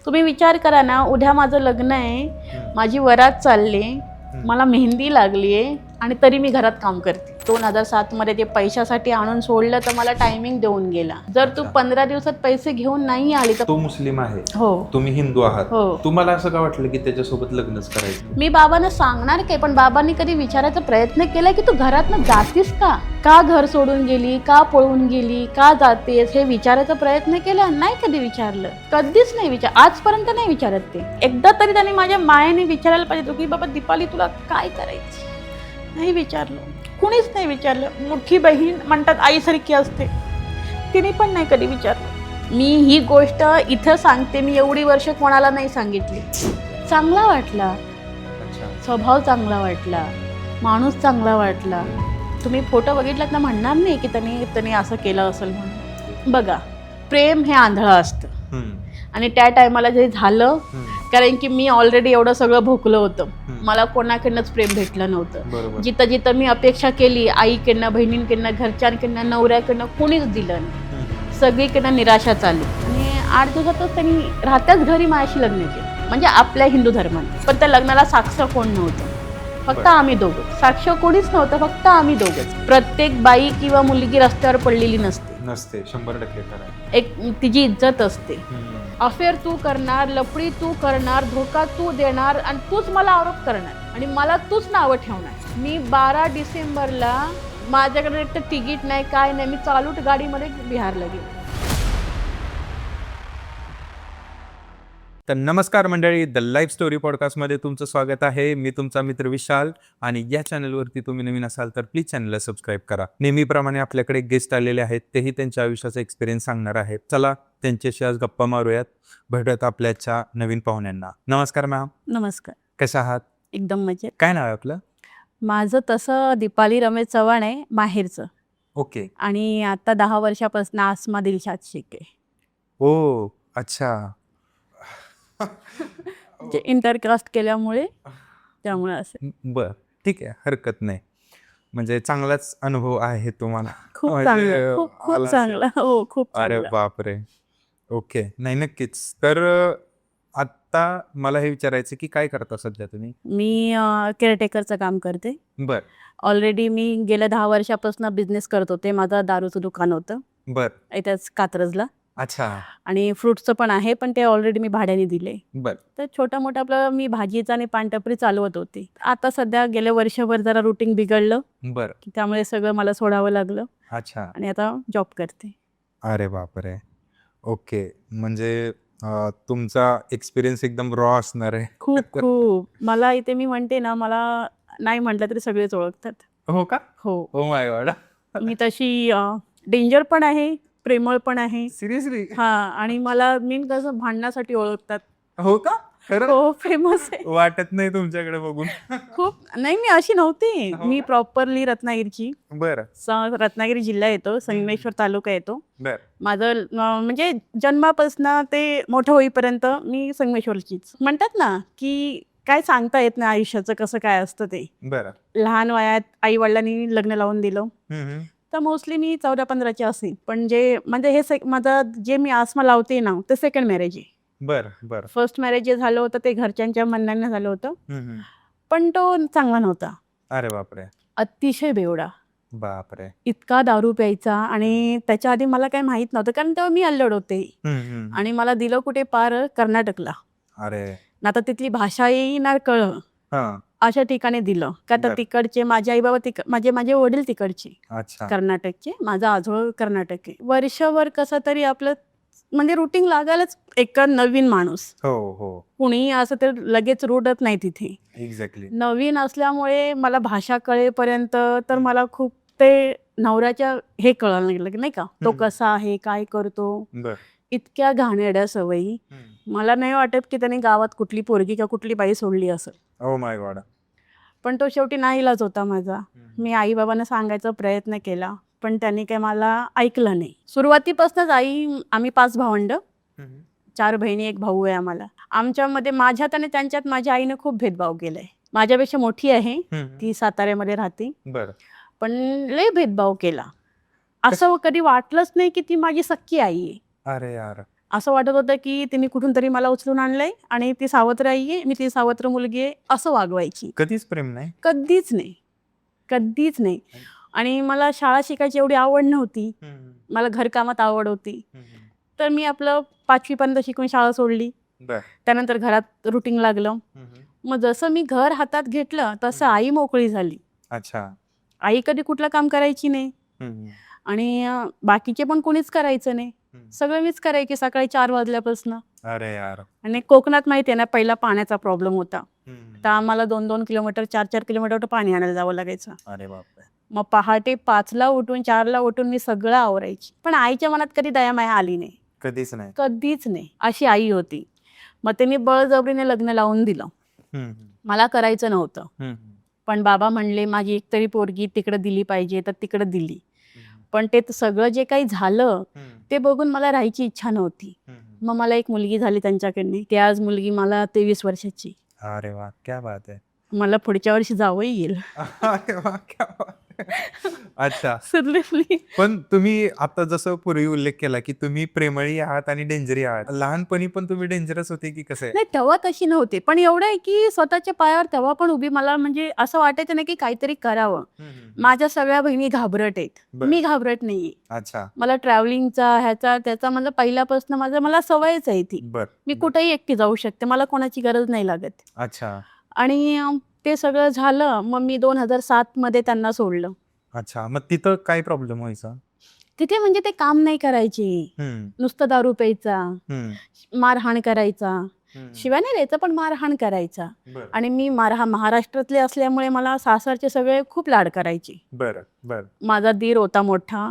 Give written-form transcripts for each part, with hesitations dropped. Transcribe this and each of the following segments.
तुम्ही विचार करा ना, उद्या माझं लग्न आहे, माझी वरात चालली, मला मेहंदी लागली आहे आणि तरी मी घरात काम करते. 2007 मध्ये ते पैशासाठी आणून सोडलं तर मला टायमिंग देऊन गेला. जर तू 15 दिवसात पैसे घेऊन नाही आली तर. तो मुस्लिम आहे, हो, तुम्ही हिंदू आहात, हो. तुम्हाला असं का वाटलं की त्याच्यासोबत लग्नच करायचं? मी बाबांना सांगणार काय, पण बाबांनी कधी विचारायचा प्रयत्न केला की तू घरातनं जातीस का, का घर सोडून गेली, का पळून गेली, का जातेस, हे विचारायचा प्रयत्न केला? नाही कधी विचारलं, कधीच नाही आजपर्यंत नाही विचारत ते. एकदा तरी त्यांनी माझ्या मायेने विचारायला पाहिजे की बाबा दीपाली तुला काय करायचं. नाही विचारलं, कुणीच नाही विचारलं. मोठी बहीण म्हणतात आईसारखी असते, तिने पण नाही कधी विचारलं. मी ही गोष्ट इथं सांगते, मी एवढी वर्ष कोणाला नाही सांगितली. चांगला वाटला, स्वभाव चांगला वाटला, माणूस चांगला वाटला. तुम्ही फोटो बघितलात ना, म्हणणार नाही की त्यांनी असं केलं असेल म्हणून. बघा, प्रेम हे आंधळं असतं आणि त्या टायमाला जे झालं, कारण की मी ऑलरेडी एवढं सगळं भोगलं होतं, मला कोणाकडनंच प्रेम भेटलं नव्हतं. जिथं जिथं मी अपेक्षा केली, आईकडनं, बहिणींकडनं, घरच्यांकडनं, नवऱ्याकडनं, कोणीच दिलं नाही. सगळीकडनं निराशाच आली आणि 8 दिवसातच त्यांनी राहत्याच घरी माझ्याशी लग्न केलं, म्हणजे आपल्या हिंदू धर्माने. पण त्या लग्नाला साक्ष कोण नव्हतं, फक्त आम्ही दोघं. साक्ष कोणीच नव्हतं, फक्त आम्ही दोघंच. प्रत्येक बाई किंवा मुलगी रस्त्यावर पडलेली नसते, 100% खरं. एक तिची इज्जत असते. अफेअर तू करणार, लफडी तू करणार, धोका तू देणार आणि तूच मला आरोप करणार आणि मला तूच नावं ठेवणार. मी 12 डिसेंबरला माझ्याकडे एक तर तिकीट नाही, काय नाही, मी चालूट गाडीमध्ये बिहारला गेले. तर नमस्कार मंडळी, द लाईफ स्टोरी पॉडकास्टमध्ये तुमचं स्वागत आहे. मी तुमचा मित्र विशाल आणि या चॅनलवरती तुम्ही नवीन असाल तर प्लीज चॅनलला सबस्क्राईब करा. नेहमीप्रमाणे आपल्याकडे गेस्ट आलेले आहेत, तेही त्यांच्या आयुष्याचा एक्सपिरियन्स सांगणार आहेत. चला त्यांच्याशी आज गप्पा मारूयात. भेटूयात आपल्याच्या नवीन पाहुण्यांना. नमस्कार मॅम. नमस्कार. कशा आहात? एकदम मजेत. काय नाव आहे आपलं? माझं तसं दीपाली रमेश चव्हाण आहे, माहेरचं. ओके. आणि आता 10 वर्षापासून आसमा दिलशाद शेख आहे. ओ अच्छा. म्हणजे इंटरकास्ट केल्यामुळे त्यामुळे असं. बर, ठीक आहे, हरकत नाही. म्हणजे चांगलाच अनुभव आहे तुम्हाला. खूप चांगला, खूप खूप चांगला. हो, खूप अरे चांगला. बापरे. ओके, नाही नक्कीच. तर आता मला हे विचारायचं की काय करता सध्या तुम्ही? मी केअरटेकरचं काम करते. बर ऑलरेडी मी गेल्या 10 वर्षापासून बिझनेस करत होते. माझं दारूचं दुकान होतं बर. इथेच कात्रजला, अच्छा. आणि फ्रुट्सचं पण आहे, पण ते ऑलरेडी मी भाड्याने दिले. बर. तर छोटं मोठं आपलं मी भाजीचं आणि पानटपरी चालवत होती. आता सध्या गेल्या वर्षभर जरा रुटीन बिघडलं, बर. त्यामुळे सगळं मला सोडावं लागलं अच्छा. आणि आता जॉब करते. अरे बापरे. ओके, म्हणजे तुमचा एक्सपिरियन्स एकदम रॉ असणार आहे. खूप खूप. मला इथे मी म्हणते ना, मला नाही म्हटलं तरी सगळेच ओळखतात. हो का? हो. Oh my God. मी तशी डेंजर पण आहे, प्रेमळ पण आहे. सिरियसली? हा, आणि मला मीन कसं भांडण्यासाठी ओळखतात. हो का? खरं? हो, फेमस आहे. वाटत नाही तुमच्याकडे बघून. खूप. नाही, मी अशी नव्हती. हो मी का? प्रॉपरली रत्नागिरीची. बर रत्नागिरी जिल्हा येतो, संगमेश्वर तालुका येतो. बर. माझं म्हणजे जन्मापासून ते मोठं होईपर्यंत मी संगमेश्वरचीच. म्हणतात ना की काय सांगता येत नाही आयुष्याचं कसं काय असतं ते. बर. लहान वयात आई वडिलांनी लग्न लावून दिलं, तर मोस्टली मी 14-15ची असेल. पण जे म्हणजे माझं जे मी आसमा लावते ना, ते सेकंड मॅरेज आहे. बर बर. फर्स्ट मॅरेज जे झालं होतं ते घरच्यांच्या म्हणण्याने झालं होतं, पण तो चांगला नव्हता. अरे बापरे. अतिशय बेवडा, बापरे. इतका दारू प्यायचा. आणि त्याच्या आधी मला काही माहित नव्हतं, कारण तेव्हा मी अल्लड होते आणि मला दिलं कुठे पार कर्नाटकला. अरे. ना तर तिथली भाषाही ना कळलं, अशा ठिकाणी दिलं का. तर तिकडचे माझे आई बाबा माझे वडील तिकडचे, अच्छा. कर्नाटकचे. माझा आजोळ कर्नाटक आहे. वर्षभर कसं तरी आपलं म्हणजे रुटीन लागायलाच. एक नवीन माणूस, हो हो, कुणी असं ते लगेच रुडत नाही तिथे. एक्झॅक्टली. नवीन असल्यामुळे मला भाषा कळेपर्यंत तर मला खूप ते नवऱ्याच्या हे कळायला लागलं, नाही का, तो कसा आहे, काय करतो. बर. इतक्या घाणेरड्या सवयी. मला नाही वाटत की त्याने गावात कुठली पोरगी किंवा कुठली बाई सोडली असेल. Oh my God. पण तो शेवटी नाईलाज होता माझा. मी आई बाबांना सांगायचा प्रयत्न केला, पण त्यांनी काही मला ऐकलं नाही. सुरुवातीपासूनच आम्ही 5 भावंड, 4 बहिणी, 1 भाऊ आहे आम्हाला. आमच्यामध्ये माझ्यात आणि त्यांच्यात माझ्या आईने खूप भेदभाव केलाय. माझ्यापेक्षा मोठी आहे ती, साताऱ्यामध्ये राहते, बर. पण लय भेदभाव केला. असं कधी वाटलंच नाही की ती माझी सख्खी आई आहे. अरे यार. असं वाटत होतं की तिने कुठून तरी मला उचलून आणलंय आणि ती सावत्र आई आहे, मी ती सावत्र मुलगी आहे असं वागवायची. कधीच प्रेम नाही. कधीच नाही, कधीच नाही. आणि मला शाळा शिकायची एवढी आवड नव्हती. मला घरकामात आवड होती. तर मी आपलं 5वी पर्यंत शिकून शाळा सोडली. बर. त्यानंतर घरात रुटीन लागलं. मग जसं मी घर हातात घेतलं तसं आई मोकळी झाली. अच्छा. आई कधी कुठलं काम करायची नाही आणि बाकीचे पण कोणीच करायचं नाही. सगळं मीच करायची सकाळी 4 वाजल्यापासून. अरे यार. आणि कोकणात माहिती आहे ना, पहिला पाण्याचा प्रॉब्लेम होता. तर आम्हाला 2-2 किलोमीटर 4-4 किलोमीटर पाणी आणायला जावं लागायचं. अरे बापरे. मग पहाटे 5ला उठून 4ला उठून मी सगळं आवरायची. पण आईच्या मनात कधी दयामाया आली नाही. कधीच नाही. कधीच नाही. अशी आई होती. मग त्यांनी बळजबरीने लग्न लावून दिलं. मला करायचं नव्हतं. पण बाबा म्हणले माझी एकतरी पोरगी तिकडे दिली पाहिजे, तर तिकडे दिली. पण ते सगळं जे काही झालं ते बघून मला राहायची इच्छा नव्हती. मग मला एक मुलगी झाली त्यांच्याकडनी. ती आज मुलगी मला 23 वर्षाची. अरे वा, क्या बात आहे. मला पुढच्या वर्षी जावंही येईल. अरे वा, क्या बात आहे. अच्छा. सिरियसली. पण तुम्ही आता जसं पूर्वी उल्लेख केला की तुम्ही प्रेमळी आहात आणि डेंजरी आहात. लहानपणी पण तुम्ही डेंजरस होते की कसं आहे? नाही, तेव्हा तशी नव्हते. पण एवढं आहे की स्वतःच्या पायावर तेव्हा पण उभी. मला म्हणजे असं वाटायचं नाही की काहीतरी करावं. माझ्या सगळ्या बहिणी घाबरट आहेत. बरं. मी घाबरट नाहीये. अच्छा. मला ट्रॅव्हलिंगचा ह्याचा त्याचा म्हणजे पहिल्यापासून मला सवयच आहे ती. बर. मी कुठेही एकटी जाऊ शकते. मला कोणाची गरज नाही लागत. अच्छा. आणि ते सगळं झालं. मग मी 2007 मध्ये त्यांना सोडलं. अच्छा. मग तिथं काय प्रॉब्लेम व्हायचा? तिथे म्हणजे ते काम नाही करायचे. नुसतं दारू प्यायचा, मारहाण करायचा. शिवाय नाही द्यायचा पण मारहाण करायचा. बर. आणि मी महाराष्ट्रातले असल्यामुळे मला सासरचे सगळे खूप लाड करायचे. बर बर. माझा दीर होता मोठा.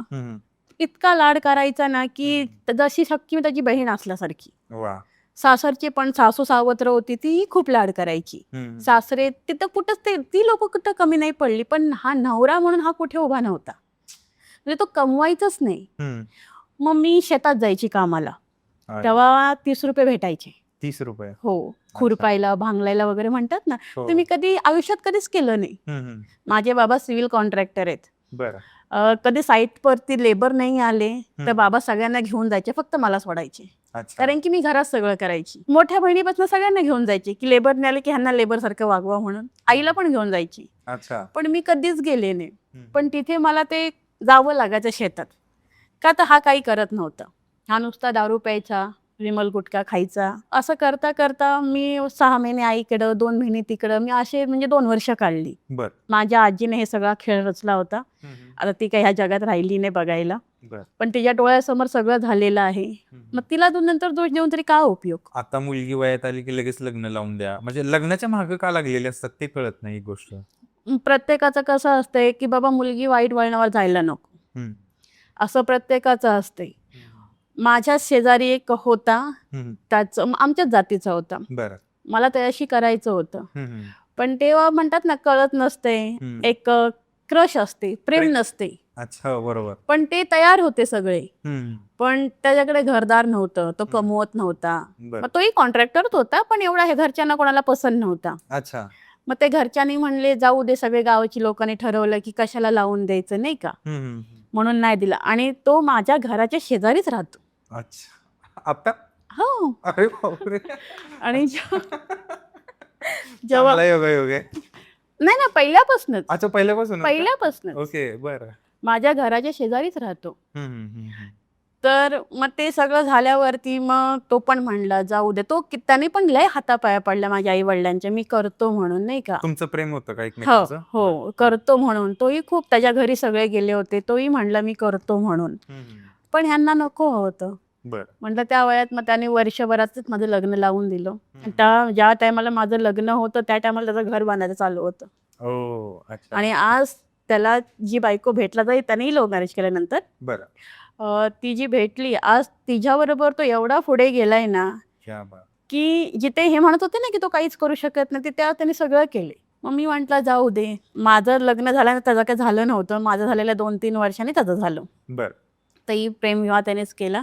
इतका लाड करायचा ना की जशी शक्की मी त्याची बहीण असल्यासारखी. वा. सासरचे पण सासू सावत्र होती ती खूप लाड करायची. सासरे तिथं कुठंच ती लोक कुठं कमी नाही पडली. पण हा नवरा म्हणून हा कुठे उभा नव्हता. म्हणजे तो कमवायचाच नाही. मग मी शेतात जायची कामाला. तेव्हा 30 रुपये भेटायचे. 30 रुपये? हो. खुरपायला भांगलायला वगैरे म्हणतात ना. ते मी कधी आयुष्यात कधीच केलं नाही. माझे बाबा सिव्हिल कॉन्ट्रॅक्टर आहेत. बरं. कधी साईटवरती लेबर नाही आले तर बाबा सगळ्यांना घेऊन जायचे, फक्त मला सोडायचे. कारण की मी घरात सगळं करायची. मोठ्या बहिणीपासून सगळ्यांना घेऊन जायचे की लेबर नाही आले की ह्यांना लेबर सारखं वागवा म्हणून. आईला पण घेऊन जायची. अच्छा. पण मी कधीच गेले नाही. पण तिथे मला ते जावं लागायचं शेतात. का तर हा काही करत नव्हता. हा नुसता दारू प्यायचा, विमल गुटखा खायचा. असं करता करता मी 6 महिने आईकडं, 2 महिने तिकडं, मी असे म्हणजे 2 वर्ष काढली. बर. माझ्या आजीने हे सगळा खेळ रचला होता. आता ती काही ह्या जगात राहिली नाही बघायला. पण तिच्या डोळ्यासमोर सगळं झालेलं आहे. मग तिला नंतर दोष देऊन तरी काय उपयोग? आता मुलगी वयात आली की लगेच लग्न लावून द्या. म्हणजे लग्नाच्या मागे का लागलेले असतात ते कळत नाही. एक गोष्ट प्रत्येकाचं कसं असतंय की बाबा मुलगी वाईट वळणावर जायला नको, असं प्रत्येकाचं असतंय. माझ्या शेजारी एक होता, त्याचं आमच्याच जातीचा होता. बरं. मला त्याशी करायचं होतं. पण तेव्हा म्हणतात ना, कळत नसते, एक क्रश असते, प्रेम नसते. अच्छा. बरोबर. पण ते तयार होते सगळे. पण त्याच्याकडे घरदार नव्हतं, तो कमवत नव्हता. मग तोही कॉन्ट्रॅक्टरच होता, पण एवढा हे घरच्यांना कोणाला पसंत नव्हता. अच्छा. मग ते घरच्यांनी म्हणले जाऊ दे, सगळे गावाची लोकांनी ठरवलं की कशाला लावून द्यायचं नाही का, म्हणून नाही दिला. आणि तो माझ्या घराच्या शेजारीच राहतो. अच्छा. आता? हो. अरे बापरे. आणि जेव्हा नाही ना, पहिल्यापासूनच. अच्छा. पहिल्यापासून. ओके. बरं. माझ्या घराच्या शेजारीच राहतो. तर मग ते सगळं झाल्यावरती मग तो पण म्हणला जाऊ दे. त्याने पण लय हातापाया पडल्या माझ्या आई वडिलांच्या, मी करतो म्हणून नाही का. तुमचं प्रेम होतं का एकमेकांचं? हो, करतो म्हणून. तोही खूप, त्याच्या घरी सगळे गेले होते, तोही म्हणला मी करतो म्हणून. पण ह्यांना नको होतं. म्हटलं त्या वयात मग त्याने वर्षभरातच माझं लग्न लावून दिलं. ज्या टायमाला माझं लग्न होतं त्या टायमाला त्याचं घर बांधायचं चालू होतं. आणि आज त्याला जी बायको भेटला जाईल, त्यानेही लव्ह मॅरेज केल्यानंतर ती जी भेटली, आज तिच्याबरोबर तो एवढा पुढे गेलाय ना की जिथे हे म्हणत होते ना की तो काहीच करू शकत नाही, त्या त्याने सगळं केले. मग मी म्हटलं जाऊ दे. माझं लग्न झालं, त्याचं काही झालं नव्हतं. माझं झालेलं 2-3 वर्षांनी त्याचं झालं. तरी प्रेमविवाह त्यानेच केला.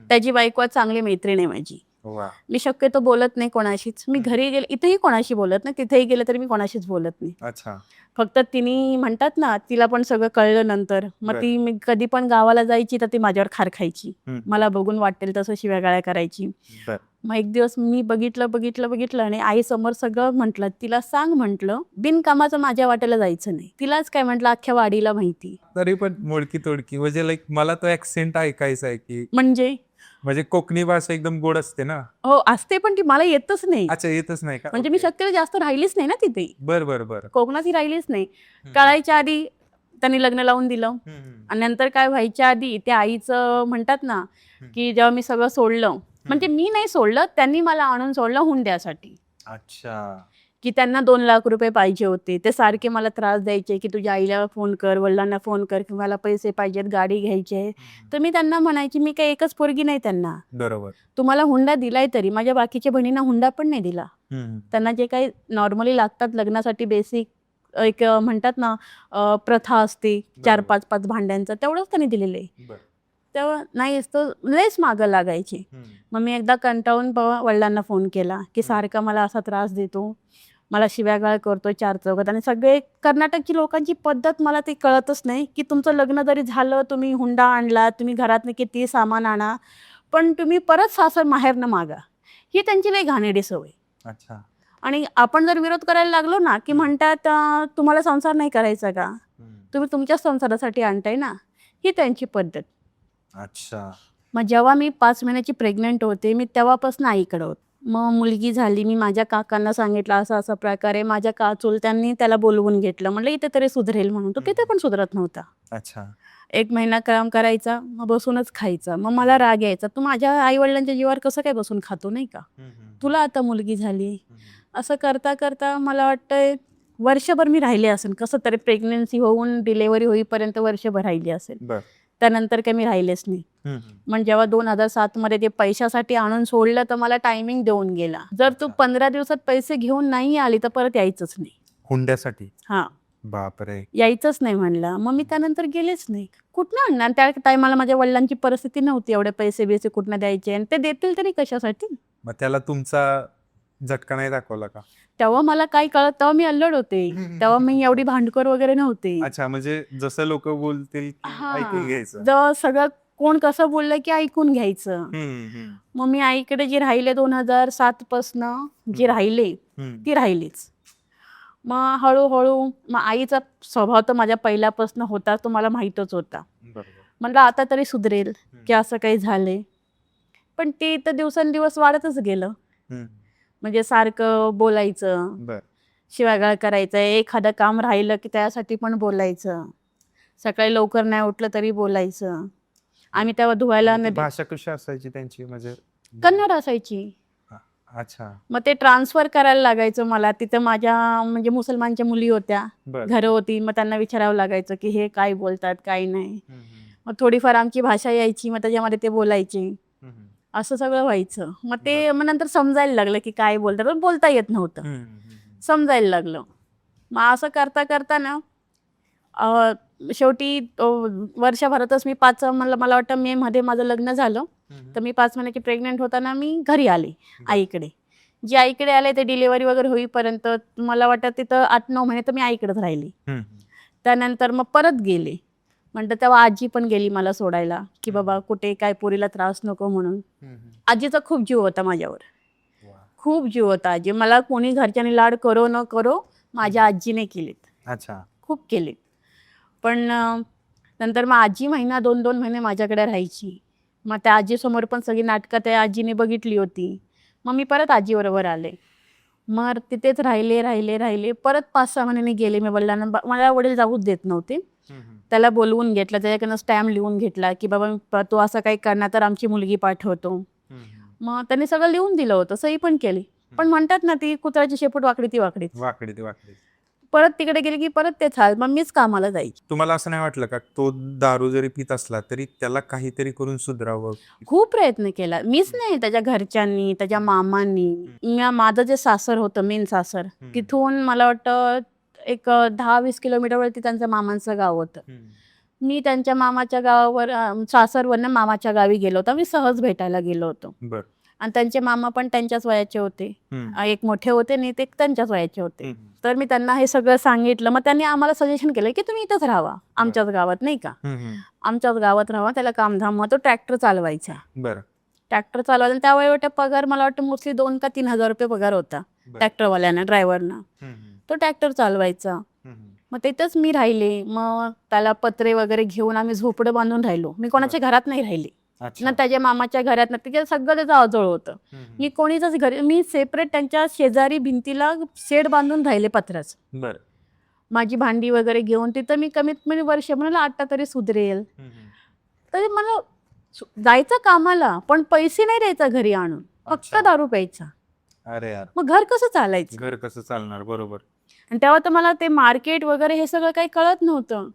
त्याची बायको चांगली मैत्रीण आहे माझी. वा. मी शक्यतो बोलत नाही कोणाशीच. मी घरी गेले इथेही कोणाशी बोलत नाही, तिथेही गेलं तरी मी कोणाशीच बोलत नाही. अच्छा. फक्त तिने म्हणतात ना, तिला पण सगळं कळलं नंतर. मग बर. ती मी कधी पण गावाला जायची तर ती माझ्यावर खार खायची. हम्म. मला बघून वाटेल तसं शिव्यागाळ्या करायची. बर. मग एक दिवस मी बघितलं आणि आईसमोर सगळं म्हटलं. तिला सांग म्हटलं, बिनकामाचं माझ्या वाट्याला जायचं नाही. तिलाच काय म्हटलं, अख्ख्या वाडीला माहिती. तरी पण मोडकी तोडकी म्हणजे लाईक मला तो ऍक्सेंट ऐकायचा आहे की म्हणजे कोकणी भाषा एकदम गोड असते ना. हो असते, पण ती मला येतच नाही. अच्छा, येतच नाही का? म्हणजे मी शक्यतो जास्त राहिलीच नाही ना तिथे. बर बर बर. कोकणात ही राहिलीच नाही. कळायच्या आधी त्यांनी लग्न लावून दिलं आणि नंतर काय व्हायच्या आधी त्या आईचं म्हणतात ना, की जेव्हा मी सगळं सोडलं, म्हणजे मी नाही सोडलं, त्यांनी मला आणून सोडलं हुंड्यासाठी. अच्छा. की त्यांना 2 लाख रुपये पाहिजे होते. ते सारखे मला त्रास द्यायचे की तुझ्या आईला फोन कर, वडिलांना फोन कर, की मला पैसे पाहिजेत, गाडी घ्यायची आहे. तर मी त्यांना म्हणायची, मी काही एकच पोरगी नाही त्यांना. बरोबर. तुम्हाला हुंडा दिलाय तरी माझ्या बाकीच्या बहिणींना हुंडा पण नाही दिला. त्यांना जे काही नॉर्मली लागतात लग्नासाठी बेसिक एक म्हणतात ना प्रथा असते 4-5 भांड्यांचं, तेवढंच त्यांनी दिलेलं आहे. तेव्हा नाही तर लयच मागं लागायचे. मग मी एकदा कंटाळून वडिलांना फोन केला की सारखा मला असा त्रास देतो, मला शिव्यागाळ करतो 4 चौघात. आणि सगळे कर्नाटकची लोकांची पद्धत मला ते कळतच नाही की तुमचं लग्न जरी झालं, तुम्ही हुंडा आणला, तुम्ही घरातनं किती सामान आणा, पण तुम्ही परत सासर माहेरनं मागा. ही त्यांची लई घाणेरडी सवय. अच्छा. आणि आपण जर विरोध करायला लागलो ना की म्हणतात तुम्हाला संसार नाही करायचा का, तुम्ही तुमच्याच संसारासाठी आणताय ना. ही त्यांची पद्धत. अच्छा. मग जेव्हा मी 5 महिन्याची प्रेग्नंट होते, मी तेव्हापासून आईकडे होते. मग मुलगी झाली, मी माझ्या काकांना सांगितलं असं असं प्रकार आहे. माझ्या चुलत्यांनी त्याला बोलवून घेतलं, म्हणलं इथे तरी सुधरेल म्हणून. तो तिथे पण सुधरत नव्हता. अच्छा. 1 महिना काम करायचा, मग बसूनच खायचा. मग मला राग यायचा, तू माझ्या आई वडिलांच्या जीवावर कसं काय बसून खातो नाही का, तुला आता मुलगी झाली. असं करता करता मला वाटतंय वर्षभर मी राहिले असेल, कसं तरी प्रेग्नन्सी होऊन डिलेव्हरी होईपर्यंत वर्षभर राहिली असेल. त्यानंतर काही मी राहिलेच नाही. मग जेव्हा 2007 मध्ये ते पैशासाठी आणून सोडलं तर मला टायमिंग देऊन गेला, जर तू 15 दिवसात पैसे घेऊन नाही आली तर परत यायचंच नाही हुंड्यासाठी. हा, बापरे, यायचंच नाही म्हणला. मग मी त्यानंतर गेलेच नाही. कुठनं आणणार, त्या टायमाला माझ्या वडिलांची परिस्थिती नव्हती एवढे पैसे बिसे कुठनं द्यायचे, आणि ते देतील तरी कशासाठी. मग त्याला तुमचा झटका नाही दाखवला का? तेव्हा मला काय कळत, तेव्हा मी अल्लड होते, तेव्हा मी एवढी भांडखोर वगैरे नव्हते. अच्छा, म्हणजे जसं लोक बोलतील ऐकून घ्यायचं. जेव्हा सगळं कोण कसं बोललं की ऐकून घ्यायचं. मग मी आईकडे जे राहिले 2007 पासनं जे राहिले ती राहिलीच. मग हळूहळू मग आईचा स्वभाव तर माझ्या पहिल्यापासून होता, तो मला माहीतच होता. म्हणलं आता तरी सुधरेल की असं काही झालंय, पण ते तर दिवसेंदिवस वाढतच गेलं. म्हणजे सारखं बोलायचं, शिवागाळ करायचं, एखादं काम राहिलं की त्यासाठी पण बोलायचं, सकाळी लवकर नाही उठलं तरी बोलायचं. आम्ही तेव्हा धुवायला भाषा कशी असायची त्यांची, म्हणजे कन्नड असायची. अच्छा. मग ते ट्रान्सफर करायला लागायचं मला. तिथं माझ्या म्हणजे मुसलमानच्या मुली होत्या, घरं होती, मग त्यांना विचारावं लागायचं की हे काय बोलतात काय नाही. मग थोडीफार आमची भाषा यायची, मग त्याच्यामध्ये ते बोलायचे, असं सगळं व्हायचं. मग ते मग नंतर समजायला लागलं की काय बोलतात, पण बोलता येत नव्हतं, समजायला लागलं. मग असं करता करता ना शेवटी वर्षभरातच मी मला वाटतं मे मध्ये माझं लग्न झालं, तर मी 5 महिन्याची प्रेग्नेंट होताना मी घरी आले आईकडे. जे आईकडे आले ते डिलिव्हरी वगैरे होईपर्यंत मला वाटतं तिथं 8-9 महिने तर मी आईकडेच राहिली. त्यानंतर मग परत गेले. म्हणतं तेव्हा आजी पण गेली मला सोडायला की बाबा कुठे काय पोरीला त्रास नको म्हणून. आजीचा खूप जीव होता माझ्यावर, खूप जीव होता आजी. मला कोणी घरच्यांनी लाड करो न करो, माझ्या आजीने केलेत. अच्छा. खूप केलेत. पण नंतर मग आजी 1-2 महिने माझ्याकडे राहायची. मग त्या आजीसमोर पण सगळी नाटकं त्या आजीने बघितली होती. मग मी परत आजीबरोबर आले. मग तिथेच राहिले. परत 5-6 महिन्यांनी गेले मी वडिलांना. मला वडील जाऊच देत नव्हते. त्याला बोलवून घेतलं, त्याच्याकडनं स्टॅम्प लिहून घेतला की बाबा तू असं काही करणार तर आमची मुलगी पाठवतो. मग त्यांनी सगळं लिहून दिलं होतं, सही पण केली. पण म्हणतात ना ती कुत्र्याची शेपूट वाकडी ती वाकडी. परत तिकडे गेली की परत तेच हाल. मग मीच कामाला जायची. तुम्हाला असं नाही वाटलं का तो दारू जरी पित असला तरी त्याला काहीतरी करून सुधारावं? खूप प्रयत्न केला. मीच नाही, त्याच्या घरच्यांनी, त्याच्या मामांनी. माझं जे सासर होतं, मेन सासर, तिथून मला वाटतं एक 10-20 किलोमीटरवरती त्यांचं मामांचं गाव होतं. मी त्यांच्या मामाच्या गावावर सासरवरनं मामाच्या गावी गेलो होतो. मी सहज भेटायला गेलो होतो. आणि त्यांचे मामा पण त्यांच्याच वयाचे होते. एक मोठे होते आणि एक त्यांच्याच वयाचे होते. तर मी त्यांना हे सगळं सांगितलं. मग त्यांनी आम्हाला सजेशन केलं की तुम्ही इथंच राहावा, आमच्याच गावात, नाही का, आमच्याच गावात राहावा. त्याला कामधाम. मग तो ट्रॅक्टर चालवायचा. बरं. ट्रॅक्टर चालवायला त्यावेळेला पगार मला वाटतं मोस्टली 2 का 3 हजार रुपये पगार होता ट्रॅक्टरवाल्यांना, ड्रायव्हरना. तो ट्रॅक्टर चालवायचा. मग तिथंच मी राहिले. मग त्याला पत्रे वगैरे घेऊन आम्ही झोपडं बांधून राहिलो. मी कोणाच्या घरात नाही राहिली ना, त्याच्या मामाच्या घरात ना, तिथे सगळं त्याचं अजोळ होतं. मी कोणीच घरी, मी सेपरेट त्यांच्या शेजारी भिंतीला शेड बांधून राहिले पत्र्याचं. बरं. माझी भांडी वगैरे घेऊन तिथं मी कमीत कमी वर्ष म्हणाला आता तरी सुधरेल. तरी मला जायचं कामाला, पण पैसे नाही द्यायचा घरी आणून, फक्त दारू प्यायचा. अरे यार, मग घर कसं चालायचं? घर कसं चालणार? बरोबर. आणि तेव्हा तर मला ते मार्केट वगैरे हे सगळं काही कळत नव्हतं.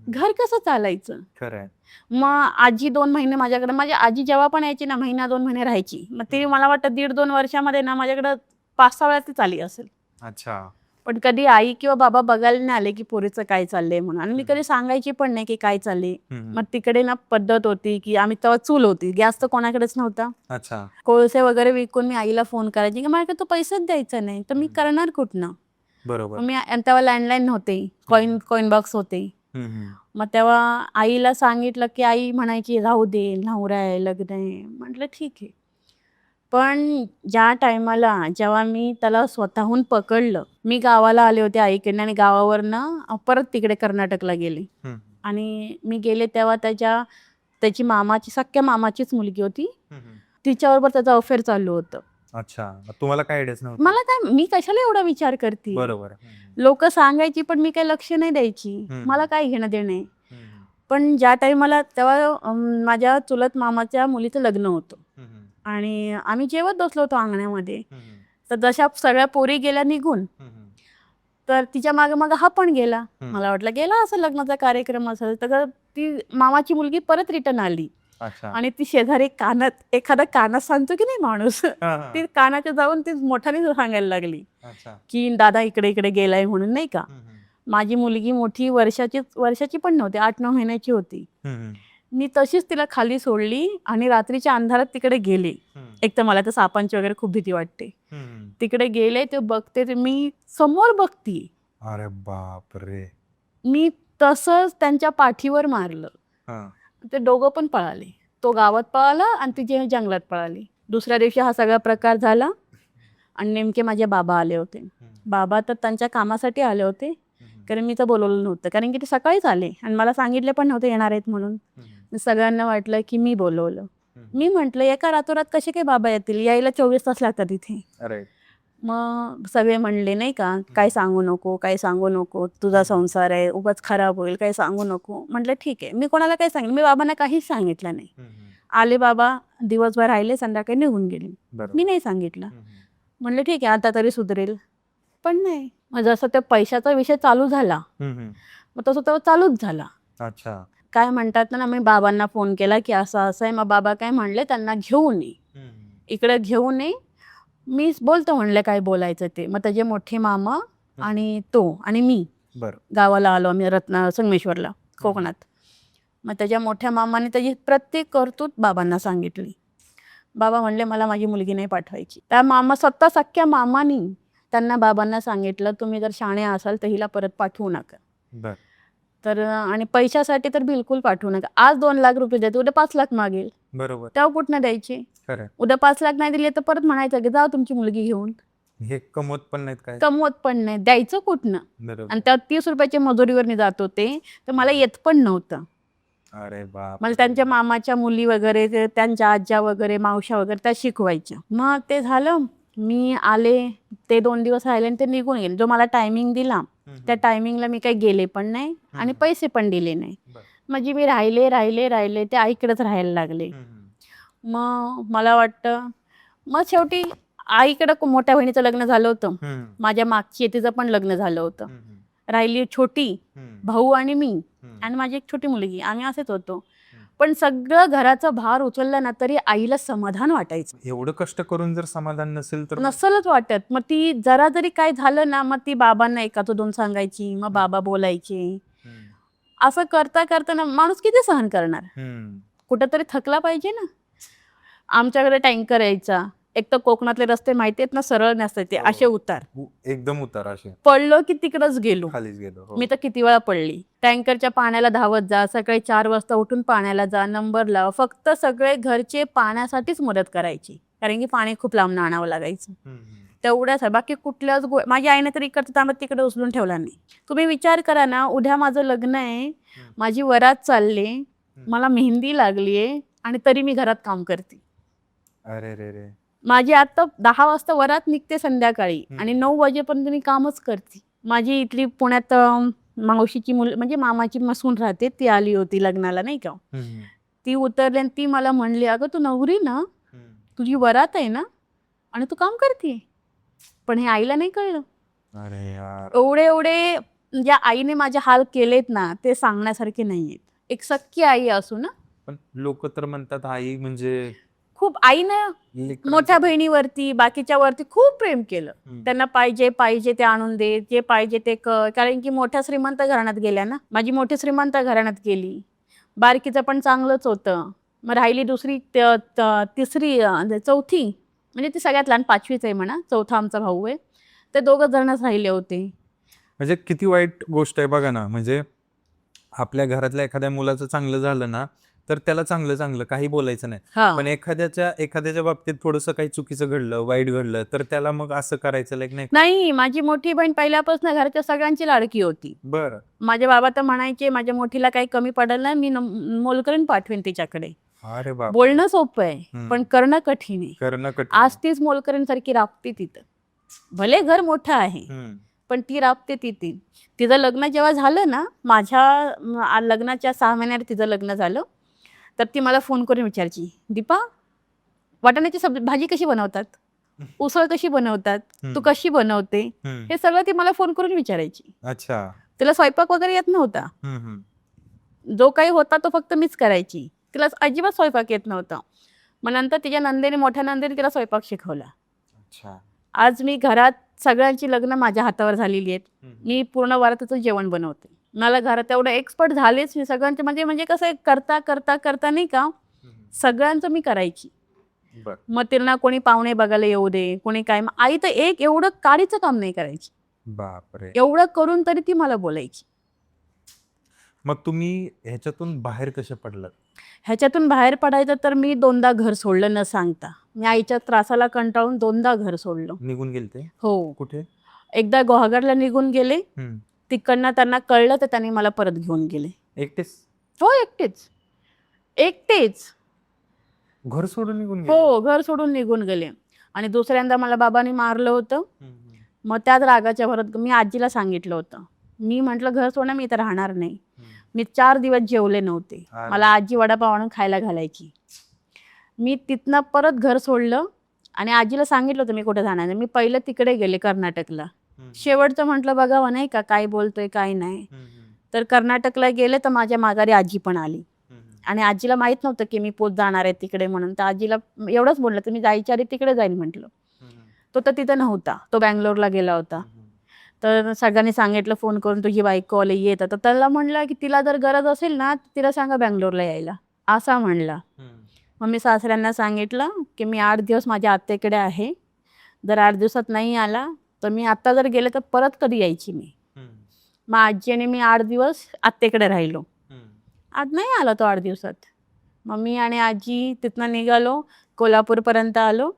घर कसं चालायचं? खरंय. मग आजी 2 महिने माझ्याकडे, माझी आजी जेव्हा पण यायची ना, 1-2 महिने राहायची. मग ती मला वाटतं 1.5-2 वर्षामध्ये ना माझ्याकडे 5-6 वेळा ती चाली असेल. अच्छा. पण कधी आई किंवा बाबा बघायला नाही आले की पोरीचं काय चाललंय म्हणून. आणि मी कधी सांगायची पण नाही की काय चाललंय. मग तिकडे ना पद्धत होती की आम्ही तेव्हा चूल होती, गॅस तर कोणाकडेच नव्हता. अच्छा. कोळसे वगैरे विकून मी आईला फोन करायची की माझ्याकडे तो पैसेच द्यायचा नाही, तर मी करणार कुठनं? बरोबर. मी तेव्हा लँडलाईन नव्हते, कॉईन बॉक्स होते. मग तेव्हा आईला सांगितलं की आई म्हणायची राहू दे, नवरा आहे, लग्न आहे. म्हटलं ठीक आहे. पण ज्या टायमाला जेव्हा मी त्याला स्वतःहून पकडलं, मी गावाला आले होते आईकडनं आणि गावावरनं परत तिकडे कर्नाटकला गेले. आणि मी गेले तेव्हा त्याची मामाची, सख्या मामाचीच मुलगी होती, तिच्याबरोबर त्याचं अफेअर चालू होतं. अच्छा. तुम्हाला काय आयडियाच नव्हतं? मला काय, मी कशाला एवढा विचार करते? बरोबर. लोक सांगायची पण मी काही लक्ष नाही द्यायची, मला काय घेणं देणे. पण ज्या टायमाला तेव्हा माझ्या चुलत मामाच्या मुलीचं लग्न होतं आणि आम्ही जेवत बसलो होतो अंगण्यामध्ये. तर जशा सगळ्या पोरी गेल्या निघून, तर तिच्या मागे मागे हा पण गेला. मला वाटलं गेला असं लग्नाचा कार्यक्रम असेल. तर ती मामाची मुलगी परत रिटर्न आली. आणि ती शेजारी एखादा कानात सांगतो की नाही माणूस, ती कानाच्या जाऊन ती मोठ्याने सांगायला लागली की दादा इकडे इकडे गेलाय म्हणून, नाही का. माझी मुलगी मोठी वर्षाची पण नव्हती, 8-9 महिन्याची होती. मी तशीच तिला खाली सोडली आणि रात्रीच्या अंधारात तिकडे गेले. एक तर मला तर सापांची वगैरे खूप भीती वाटते. तिकडे गेले, ते बघते, ते मी समोर बघती. अरे बापरे. मी तसंच त्यांच्या पाठीवर मारलं. ते दोघं पण पळाले. तो गावात पळाला आणि ती जंगलात पळाली. दुसऱ्या दिवशी हा सगळा प्रकार झाला आणि नेमके माझे बाबा आले होते. बाबा तर त्यांच्या कामासाठी आले होते, कारण मी तर बोलवलं नव्हतं, कारण की ते सकाळीच आले आणि मला सांगितले पण नव्हते येणार आहेत म्हणून. सगळ्यांना वाटलं की मी बोलवलं. मी म्हटलं एका रातोरात कसे काय बाबा येतील, यायला 24 तास लागतात इथे. मग सगळे म्हणले नाही का, काय सांगू नको, काय सांगू नको, तुझा संसार आहे, उगाच खराब होईल, काय सांगू नको. म्हटलं ठीक आहे. मी कोणाला काय सांगितलं, मी बाबांना काहीच सांगितलं नाही. आले बाबा, दिवसभर राहिले, संध्याकाळी निघून गेले. मी नाही सांगितलं. म्हणलं ठीक आहे, आता तरी सुधरेल. पण नाही. मग जसं त्या पैशाचा विषय चालू झाला, मग तसं तेव्हा चालूच झाला. अच्छा. काय म्हणतात ना, मी बाबांना फोन केला की असं असं आहे. मग बाबा काय म्हणले, त्यांना घेऊन ये, इकडे घेऊन ये. मीच बोलतो म्हणले काय बोलायचं ते. मग त्याचे मोठे मामा आणि तो आणि मी गावाला आलो आम्ही, संगमेश्वरला, कोकणात. मग त्याच्या मोठ्या मामाने त्याची प्रत्येक करतूत बाबांना सांगितली. बाबा म्हणले मला माझी मुलगी नाही पाठवायची. त्या मामा, स्वतः सख्या मामानी त्यांना बाबांना सांगितलं, तुम्ही जर शाणे असाल तर हिला परत पाठवू नका. तर आणि पैशासाठी तर बिलकुल पाठवू नका. आज 2 लाख रुपये देते, उद्या 5 लाख मागेल. बरोबर. तेव्हा कुठनं द्यायचे? उद्या 5 लाख नाही दिले तर परत म्हणायचं की जाऊ तुमची मुलगी घेऊन. हे कमवत पण नाहीत, काय कमवत पण नाही, द्यायचं कुठनं? आणि त्या 30 रुपयाच्या मजुरीवर जात होते, तर मला येत पण नव्हतं. अरे बाप. मला त्यांच्या मामाच्या मुली वगैरे, त्यांच्या आज्या वगैरे, मावशा वगैरे त्या शिकवायच्या. मग ते झालं, मी आले, ते 2 दिवस राहिले आणि ते निघून गेले. जो मला टायमिंग दिला त्या टायमिंगला मी काही गेले पण नाही आणि पैसे पण दिले नाही. म्हणजे मी राहिले ते आईकडेच राहायला लागले. मग मला वाटतं, मग शेवटी आईकडं मोठ्या बहिणीचं लग्न झालं होतं, माझ्या मागची तिचं पण लग्न झालं होतं. राहिली छोटी भाऊ आणि मी आणि माझी एक छोटी मुलगी, आम्ही असेच होतो. पण सगळं घराचा भार उचलला ना तरी आईला समाधान वाटायचं. एवढं कष्ट करून जर समाधान नसेल तर नसलच वाटत. मग ती जरा जरी काय झालं ना, मग ती बाबांना 1-2 सांगायची, मग बाबा बोलायचे. असं करता करता ना माणूस किती सहन करणार, कुठंतरी थकला पाहिजे ना. आमच्याकडे टँकर यायचा. एक तर कोकणातले रस्ते माहिती आहेत ना, सरळ नसतात ते, हो. असे उतार. एकदम उतार असे पडलो की तिकडच गेलो. खालीच गेलो. हो. मी तर किती वेळा पडली. टँकरच्या पाण्याला धावत जा, सकाळी 4 वाजता उठून पाण्याला जा, नंबर लाव. फक्त सगळे घरचे पाण्यासाठीच मदत करायची, कारण की पाणी खूप लांब आणावं लागायचं. तेवढ्याच बाकी कुठल्याच माझ्या आईने तर इकडचं तांबा तिकडे उचलून ठेवला नाही. तुम्ही विचार करा ना, उद्या माझं लग्न आहे, माझी वरात चालली, मला मेहंदी लागलीये आणि तरी मी घरात काम करते. अरे रे रे. माझी आता 10 वाजता वरात निघते संध्याकाळी आणि 9 वाजेपर्यंत मी कामच करते. माझी इथली पुण्यात मावशीची मुल म्हणजे मामाची मसून राहते, ती आली होती लग्नाला नाही का. ती उतरली आणि ती मला म्हणली, अगं तू नवरी ना, तुझी वरात आहे ना आणि तू काम करते. पण हे आईला नाही कळलं. अरे यार. एवढे ज्या आईने माझे हाल केलेत ना, ते सांगण्यासारखे नाहीयेत. एक सख्खी आई असू ना, पण लोक तर म्हणतात आई म्हणजे खूप आईनं मोठ्या बहिणीवरती बाकीच्या वरती खूप प्रेम केलं. त्यांना पाहिजे ते आणून दे, जे पाहिजे ते कर, कारण की मोठ्या श्रीमंत घराण्यात गेल्या ना. माझी मोठी श्रीमंत घराण्यात गेली, बारकीचं पण चांगलंच होतं. मग राहिली दुसरी तिसरी चौथी, म्हणजे ती सगळ्यात लहान 5वीच आहे म्हणा, चौथा आमचा भाऊ आहे. ते 2 जणच राहिले होते. म्हणजे किती वाईट गोष्ट आहे बघा ना. म्हणजे आपल्या घरातल्या एखाद्या मुलाचं चांगलं झालं ना, तर त्याला चांगलं काही बोलायचं नाही. पण एखाद्याच्या बाबतीत थोडंसं काही चुकीचं घडलं, वाईट घडलं, तर त्याला मग असं करायचं नाही. माझी मोठी बहीण पहिल्यापासून घराच्या सगळ्यांची लाडकी होती. बरं. माझे बाबा तर म्हणायचे, माझ्या मोठीला काही कमी पडेल ना, मी मोलकरीण पाठवेन तिच्याकडे. अरे बाप. बोलणं सोपं आहे, पण करणं कठीण आहे. आज तीच मोलकरीण सारखी राबते तिथं. भले घर मोठं आहे, पण ती राबते तिथे. तिचं लग्न जेव्हा झालं ना, माझ्या लग्नाच्या 6 महिन्यात तिचं लग्न झालं, तर ती मला फोन करून विचारायची, दीपा वाटाण्याची भाजी कशी बनवतात, उसळ कशी बनवतात, तू कशी बनवते, हे सगळं ती मला फोन करून विचारायची. अच्छा. तिला स्वयंपाक वगैरे येत नव्हता. जो काही होता तो फक्त मीच करायची. तिला अजिबात स्वयंपाक येत नव्हता. मग नंतर तिच्या मोठ्या नंदेने तिला स्वयंपाक शिकवला. अच्छा. आज मी घरात सगळ्यांची लग्न माझ्या हातावर झालेली आहेत. मी पूर्ण वरातीचं जेवण बनवते. मला घरात एवढं एक्सपर्ट झालेच मी सगळ्यांचे, म्हणजे कसं करता नाही का, सगळ्यांचं मी करायची. मग त्यांना कोणी पाहुणे बघायला येऊ दे, कोणी काय. आई तर एवढं काडीचं काम नाही करायची. बापरे. एवढं करून तरी ती मला बोलायची. मग तुम्ही ह्याच्यातून बाहेर कशा पडलात? ह्याच्यातून बाहेर पडायचं तर मी 2दा घर सोडलं न सांगता. मी आईच्या त्रासाला कंटाळून 2दा घर सोडलं. निघून गेलते? हो. कुठे? एकदा गुहागरला निघून गेले, तिकडनं त्यांना कळलं तर त्यांनी मला परत घेऊन गेले. एकटेच? हो, एकटेच. घर सोडून निघून गेले? हो, घर सोडून निघून गेले. आणि दुसऱ्यांदा मला बाबांनी मारलं होतं. मग त्याच रागाच्या भरात मी आजीला सांगितलं होतं. मी म्हटलं घर सोडणं, मी इथं राहणार नाही. मी 4 दिवस जेवले नव्हते. मला आजी वडापाव आणून खायला घालायची. मी तिथनं परत घर सोडलं आणि आजीला सांगितलं होतं मी कुठे जाणार नाही. मी पहिलं तिकडे गेले कर्नाटकला. शेवटचं म्हटलं बघावं नाही का काय बोलतोय काय नाही. तर कर्नाटकला गेले तर माझ्या माघारी आजी पण आली. आणि आजीला माहित नव्हतं की मी पोत जाणार आहे तिकडे म्हणून. तर आजीला एवढंच बोललं तर मी जायच्या आधी तिकडे जाईन म्हटलं. तो तर तिथं नव्हता, तो बँगलोरला गेला होता. तर सगळ्यांनी सांगितलं फोन करून, तुझी बायको आली येत. तर त्याला म्हणलं की तिला जर गरज असेल ना तिला सांगा बँगलोरला यायला, असा म्हणला. मग मी सासऱ्यांना सांगितलं की मी 8 दिवस माझ्या आत्याकडे आहे, जर 8 दिवसात नाही आला तर मी आत्ता जर गेले तर परत कधी यायची मी. मग आजी आणि मी 8 दिवस आत्याकडे राहिलो. आज नाही आला तो 8 दिवसात. मग मी आणि आजी तिथनं निघालो, कोल्हापूरपर्यंत आलो.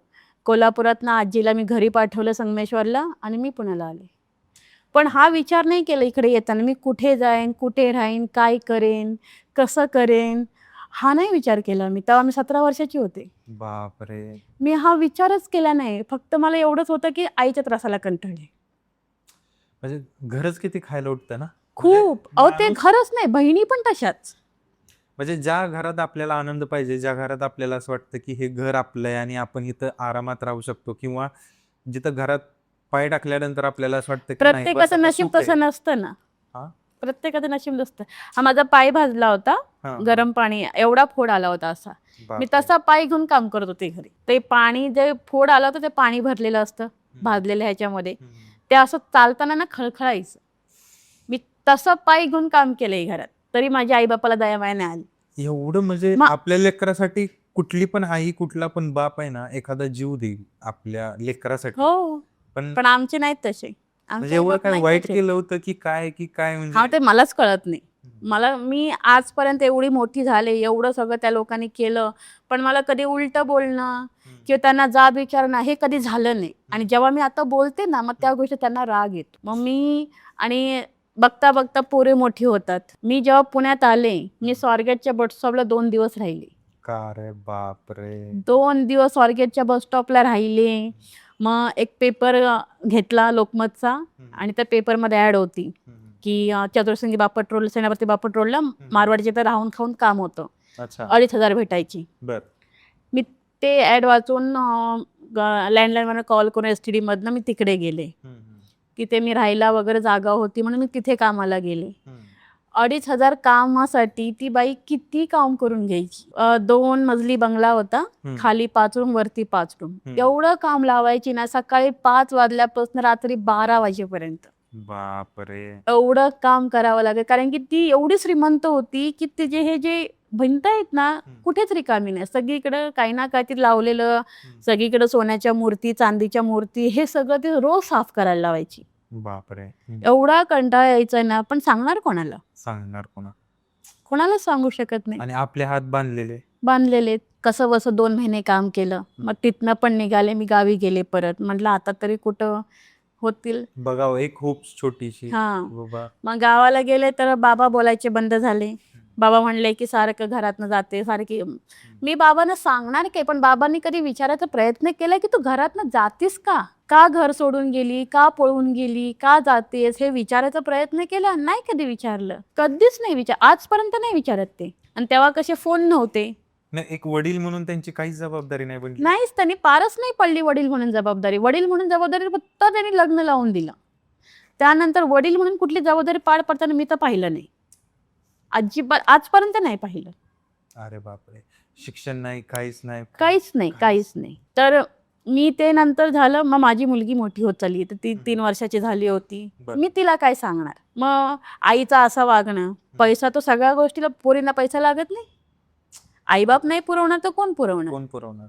कोल्हापुरातनं आजीला मी घरी पाठवलं संगमेश्वरला आणि मी पुण्याला आले. पण हा विचार नाही केला इकडे येताना मी कुठे जाईन, कुठे राहीन, काय करेन, कसं करेन, हा नाही विचार केला मी. तेव्हा मी 17 वर्षाची होते. बापरे. मी हा विचारच केला नाही. फक्त मला एवढंच होतं की आईच्या त्रासाला कंटाळले. म्हणजे घरच किती खायला उठतं ना. खूप. अहो ते घरच नाही, बहिणी पण तशाच. म्हणजे ज्या घरात आपल्याला आनंद पाहिजे, ज्या घरात आपल्याला असं वाटतं की हे घर आपलं आहे आणि आपण इथं आरामात राहू शकतो, किंवा जिथं घरात पाय टाकल्यानंतर आपल्याला असं वाटतं की नाही, बस प्रत्येकाचं आता नशीब सुख आहे. तसं नसतं ना. हा? प्रत्येकाचं नशीब नसतं. हा माझा पाय भाजला होता, हा. गरम पाणी एवढा फोड आला होता असा. मी बापरे. तसा पाय घेऊन काम करत होते घरी. ते पाणी जे फोड आलं होतं ते पाणी भरलेलं असतं भाजलेल्या ह्याच्यामध्ये, ते असं चालताना ना खळखळायचं. मी तसं पाय घेऊन काम केलंय घरात, तरी माझ्या आई बापाला दया माया नाही आली. एवढं म्हणजे मग- आपल्या लेकरासाठी कुठली पण आई कुठला पण बाप आहे ना एखादा जीव देईल आपल्या लेकरासाठी. हो, पण पण आमचे नाहीत तसे. म्हणजे आमचे एवढं आई-बाप काय नाहीत वाईट तसे. केलं होतं की काय हां, म्हणजे ते मलाच कळत नाही. मी आजपर्यंत एवढी मोठी झाले, एवढं सगळं त्या लोकांनी केलं, पण मला कधी उलटं बोलणं किंवा त्यांना जाब विचारणं हे कधी झालं नाही. आणि जेव्हा मी आता बोलते ना, मग त्या गोष्टी त्यांना राग येतो. मग मी आणि बघता पोरे मोठी होतात. मी जेव्हा पुण्यात आले, मी स्वारगेटच्या बस स्टॉपला 2 दिवस राहिले. का रे बाप रे. 2 दिवस स्वारगेटच्या बस स्टॉपला राहिले. मग एक पेपर घेतला लोकमतचा आणि त्या पेपरमध्ये ॲड होती की चतुरसिंगी बापट रोड, सेनापती बापट रोडला मारवाडीच्या इथं राहून खाऊन काम होतं. अच्छा 2,500 भेटायची. बर मी ते ॲड वाचून लँडलाईनवर कॉल करून STD मधनं मी तिकडे गेले. तिथे मी राहायला वगैरे जागा होती म्हणून मी तिथे कामाला गेले. 2,500 कामासाठी ती बाई किती काम करून घ्यायची. 2 मजली बंगला होता, खाली 5 रूम वरती 5 रूम. एवढं काम लावायची ना, सकाळी 5 वाजल्यापासून रात्री 12 वाजेपर्यंत. बाप रे. एवढं काम करावं लागेल कारण की ती एवढी श्रीमंत होती की तिचे हे जे भिंत आहेत ना कुठेच रिकामी नाही. सगळीकडं काही ना काहीतरी लावलेलं, सगळीकडे सोन्याच्या मूर्ती, चांदीच्या मूर्ती, हे सगळं ते रोज साफ करायला लावायची. बापरे. एवढा कंटाळा यायचा ना, पण सांगणार कोणाला? सांगणार कोणालाच सांगू शकत नाही. आणि आपले हात बांधलेले. कसं बसं 2 महिने काम केलं. मग तिथनं पण निघाले, मी गावी गेले परत. म्हटलं आता तरी कुठं होतील. बघावं एक खूप छोटीशी. हां. बाबा मग गावाला गेले तर बाबा बोलायचे बंद झाले. बाबा म्हणले की सारखं घरातनं जाते सारखी. मी बाबांना सांगणार काय, पण बाबांनी कधी विचारायचा प्रयत्न केला की तू घरातनं जातीस का? का घर सोडून गेली? का पळून गेली? का जातेस? हे विचारायचा प्रयत्न केला? नाही कधी विचारलं. कधीच नाही आजपर्यंत नाही विचारत ते. आणि तेव्हा कसे फोन नव्हते. नाही, एक वडील म्हणून त्यांची काहीच जबाबदारी नाही बनली. नाहीच, त्यांनी पारच नाही पडली वडील म्हणून जबाबदारी. वडील म्हणून जबाबदारी फक्त त्यांनी लग्न लावून दिलं. त्यानंतर वडील म्हणून कुठली जबाबदारी पार पडताना मी तर पाहिलं नाही. अजिबात आजपर्यंत नाही पाहिलं. अरे बापरे. शिक्षण नाही, काहीच नाही. तर मी ते नंतर झालं, मग माझी मुलगी मोठी होत चालली, तर ती 3 वर्षाची झाली होती. मी तिला काय सांगणार? मग आईचं असं वागणं, पैसा तो सगळ्या गोष्टीला, पोरींना पैसा लागत नाही. आईबाप नाही पुरवणार तर कोण पुरवणार?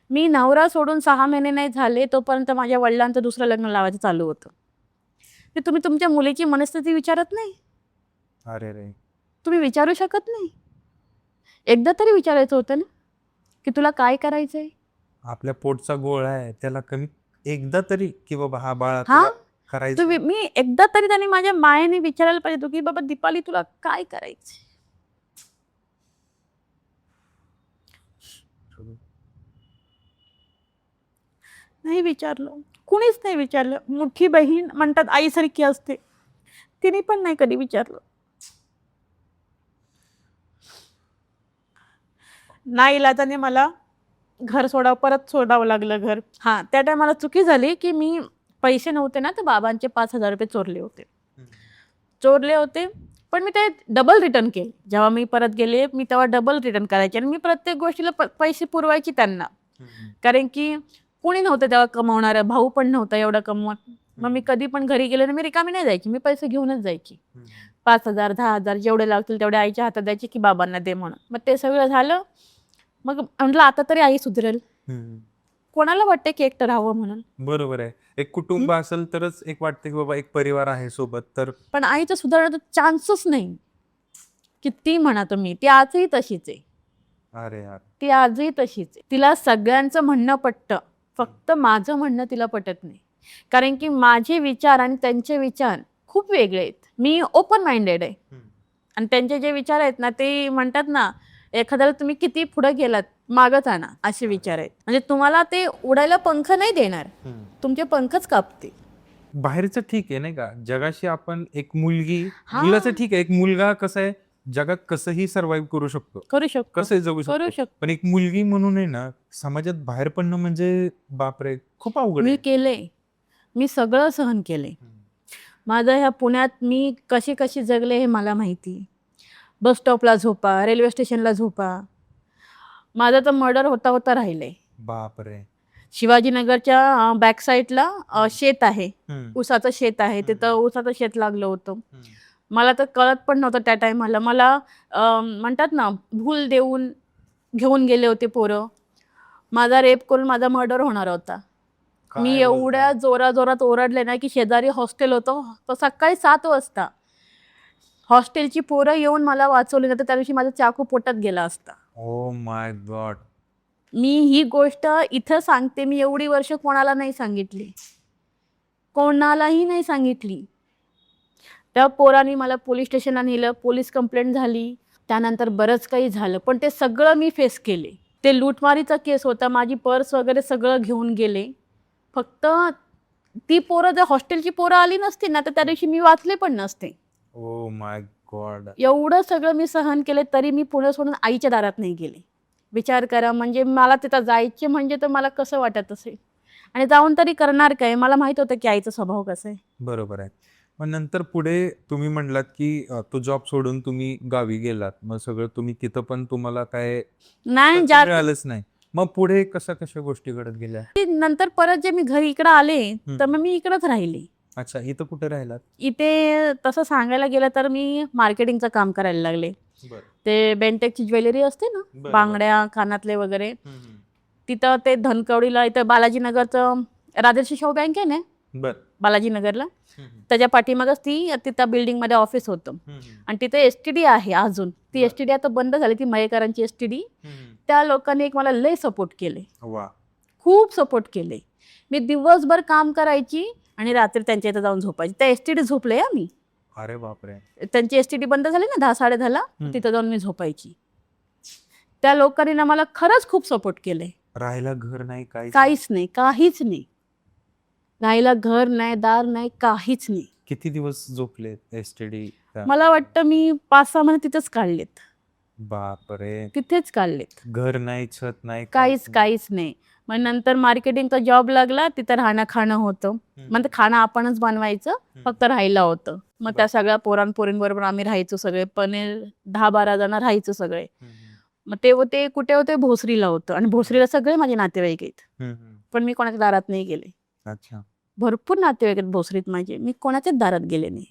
मी नवरा सोडून 6 महिने नाही झाले तोपर्यंत माझ्या वडिलांचं दुसरं लग्न लावायचं चालू होतं. ते तुम्ही तुमच्या मुलीची मनस्थिती विचारत नाही. अरे रे. तुम्ही विचारू शकत नाही. एकदा तरी विचारायचं होतं ना की तुला काय करायचंय? आपल्या पोटचा गोळा आहे त्याला कमी एकदा तरी की बाबा हा बाळा हा? तुला करायचं. मी एकदा तरी त्यांनी माझ्या मायेने विचारायला पाहिजे होतं की बाबा दीपाली तुला काय करायचंय? नाही विचारलं, कुणीच नाही विचारलं. मोठी बहीण म्हणतात आईसारखी असते, तिने पण नाही कधी विचारलं. नाईलाजाने मला घर परत सोडावं लागलं घर. हां, त्या टायमाला चुकी झाली की मी पैसे नव्हते ना, तर बाबांचे 5,000 रुपये चोरले होते. पण मी ते डबल रिटर्न केले. जेव्हा मी परत गेले, मी तेव्हा डबल रिटर्न करायचे आणि मी प्रत्येक गोष्टीला पैसे पुरवायची त्यांना. कारण की कोणी नव्हतं तेव्हा कमवणारं, भाऊ पण नव्हता एवढा कमवत. मग मी कधी पण घरी गेले ना, मी रिकामी नाही जायची, मी पैसे घेऊनच जायची. 5,000 10,000 जेवढे लागतील तेवढे आईच्या हातात द्यायचे की बाबांना दे म्हणून. मग ते सगळं झालं. मग म्हटलं आता तरी आई सुधरेल. कोणाला वाटते की एकटं राहावं म्हणून? बरोबर आहे. एक कुटुंब असेल तरच एक वाटतं की बाबा एक परिवार आहे सोबत. तर पण आईचं सुधारण्याचा चान्सच नाही. किती म्हणा तुम्ही, ती आजही तशीच आहे. अरे यार. ती आजही तशीच आहे. तिला सगळ्यांचं म्हणणं पटतं, फक्त माझं म्हणणं तिला पटत नाही. कारण की माझे विचार आणि त्यांचे विचार खूप वेगळे आहेत. मी ओपन माइंडेड आहे आणि त्यांचे जे विचार आहेत ना, ते म्हणतात ना, एखाद्याला तुम्ही किती पुढे गेलात मागच आणा, असे विचार आहेत. म्हणजे तुम्हाला ते उडायला पंख नाही देणार, तुमचे पंखच कापते. बाहेरचं ठीक आहे नाही का, जगाशी आपण एक मुलाचं ठीक आहे, एक मुलगा कसं आहे जगात कसंही सर्व्हाइव्ह करू शकतो, कसंही जगू शकतो. पण एक मुलगी म्हणून आहे ना, समाजात बाहेर पडणं म्हणजे बापरे खूप अवघड आहे. मी सगळं सहन केले. माझं ह्या पुण्यात मी कशी जगले हे मला माहिती. बस स्टॉपला झोपा, रेल्वे स्टेशनला झोपा. माझं तर मर्डर होता राहिलंय. बापरे. शिवाजीनगरच्या बॅक साईडला शेत आहे, ऊसाचं शेत आहे, तिथं ऊसाचं शेत लागलं होतं. मला तर कळत पण नव्हतं त्या टायमाला. मला म्हणतात ना, भूल देऊन घेऊन गेले होते पोरं. माझा रेप करून माझा मर्डर होणार होता. मी एवढ्या जोरात ओरडले ना की शेजारी हॉस्टेल होतं, तर सकाळी 7 वाजता हॉस्टेलची पोरं येऊन मला वाचवली, नाही तर त्या दिवशी माझा चाकू पोटात गेला असता. Oh my God. मी ही गोष्ट इथं सांगते, मी एवढी वर्ष कोणाला नाही सांगितली, कोणालाही नाही सांगितली. त्या पोरांनी मला पोलीस स्टेशनला नेलं, पोलीस कंप्लेंट झाली, त्यानंतर बरंच काही झालं, पण ते सगळं मी फेस केले. ते लूटमारीचा केस होता, माझी पर्स वगैरे सगळं घेऊन गेले. फक्त ती पोरं, जर हॉस्टेलची पोरं आली नसती ना, तर त्या दिवशी मी वाचले पण नसते. Oh my God. एवढं सगळं मी सहन केले, तरी मी पुणे सोडून आईच्या दारात नाही गेले. विचार करा, म्हणजे मला तिथं जायचे म्हणजे तर मला कसं वाटत असेल, आणि जाऊन तरी करणार काय. मला माहित होतं की आईचा स्वभाव कसा आहे. बरोबर आहे. मग नंतर पुढे तुम्ही म्हणलात की तो जॉब सोडून तुम्ही गावी गेलात. मग सगळं तुम्ही तिथं पण तुम्हाला काय नाही तसं ज्या मिळालंच नाही. मग पुढे कशा गोष्टी घडत गेल्या? नंतर परत जे मी घरी इकडं आले, तर मग मी इकडंच राहिले. अच्छा, इथं कुठे राहिलात? इथे तसं सांगायला गेलं तर मी मार्केटिंगचं काम करायला लागले. ते बेंटेकची ज्वेलरी असते ना, बरं. बांगड्या, कानातले वगैरे, तिथं ते धनकवडीला, इथं बालाजीनगरचं राजर्षी शाहू बँक आहे ना बर. बालाजीनगरला, त्याच्या पाठीमागच तिथं बिल्डिंगमध्ये ऑफिस होतं. आणि तिथे एसटीडी आहे अजून. ती एसटीडी आता बंद झाली, ती मयेकरांची एसटीडी. त्या लोकांनी एक मला लय सपोर्ट केले, वा. खूप सपोर्ट केले. मी दिवसभर काम करायची आणि रात्री त्यांच्या इथं जाऊन झोपायची. त्या एसटीडी झोपले मी. अरे बापरे. त्यांची एसटीडी बंद झाली ना 10-10:30ला, तिथं जाऊन मी झोपायची. त्या लोकांनी ना मला खरंच खूप सपोर्ट केले. राहायला घर नाही, काहीच नाही, काहीच नाही. राहायला घर नाही, दार नाही, काहीच नाही. किती दिवस झोपले एसटीडी? मला वाटतं मी 5-6 महिने तिथेच काढलेत. बापरे. तिथेच काढलेत. घर नाही, छत नाही, काहीच नाही. मग नंतर मार्केटिंगचा जॉब लागला, तिथं राहणं खाणं होतं. म्हणजे खाणं आपणच बनवायचं, फक्त राहायला होतं. मग त्या सगळ्या पोरींबरोबर आम्ही राहायचो सगळे, पण 10-12 जण राहायचो सगळे. मग ते कुठे होते? भोसरीला होतं, आणि भोसरीला सगळे माझे नातेवाईक आहेत. पण मी कोणाच्या दारात नाही गेले. अच्छा. भरपूर नातेवाईक आहेत भोसरीत माझे, मी कोणाच्याच दारात गेले नाही.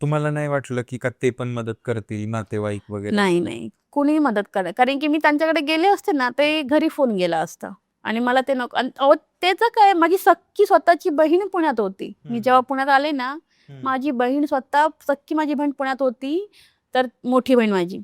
तुम्हाला नाही वाटलं की का ते पण मदत करतील, नातेवाईक वगैरे? नाही, कोणीही मदत करा, कारण की मी त्यांच्याकडे गेले असते ना, ते घरी फोन गेला असता, आणि मला ते नको. अहो त्याचं काय, माझी सख्खी स्वतःची बहीण पुण्यात होती. मी जेव्हा पुण्यात आले ना, माझी बहीण स्वतः सख्खी माझी बहीण पुण्यात होती, तर मोठी बहीण माझी.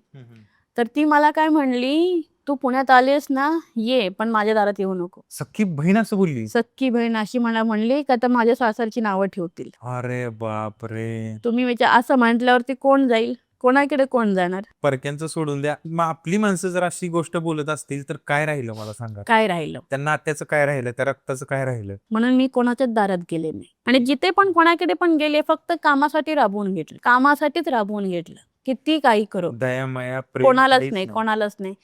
तर ती मला काय म्हणली, तू पुण्यात आलेस ना, ये, पण माझ्या दारात येऊ नको. सख्खी बहीण असं बोलली? सख्खी बहीण अशी मला म्हणली का, तर माझ्या सासरची नावं ठेवतील. अरे बापरे. तुम्ही विचार, असं म्हटल्यावरती कोण जाईल? कोणाकडे कोण जाणार? परक्यांचं सोडून द्या, मग आपली माणसं जर अशी गोष्ट बोलत असतील तर काय राहिलं मला सांगा? काय राहिलं? त्या नात्याचं काय राहिलं? त्या रक्ताचं काय राहिलं? म्हणून मी कोणाच्याच दारात गेले नाही, आणि जिथे पण कोणाकडे पण गेले, फक्त कामासाठी राबवून घेतलं, कामासाठीच राबवून घेतलं. किती काही करो, दया माया प्रेम कोणालाच काहीच नाही, कोणालाच नाही.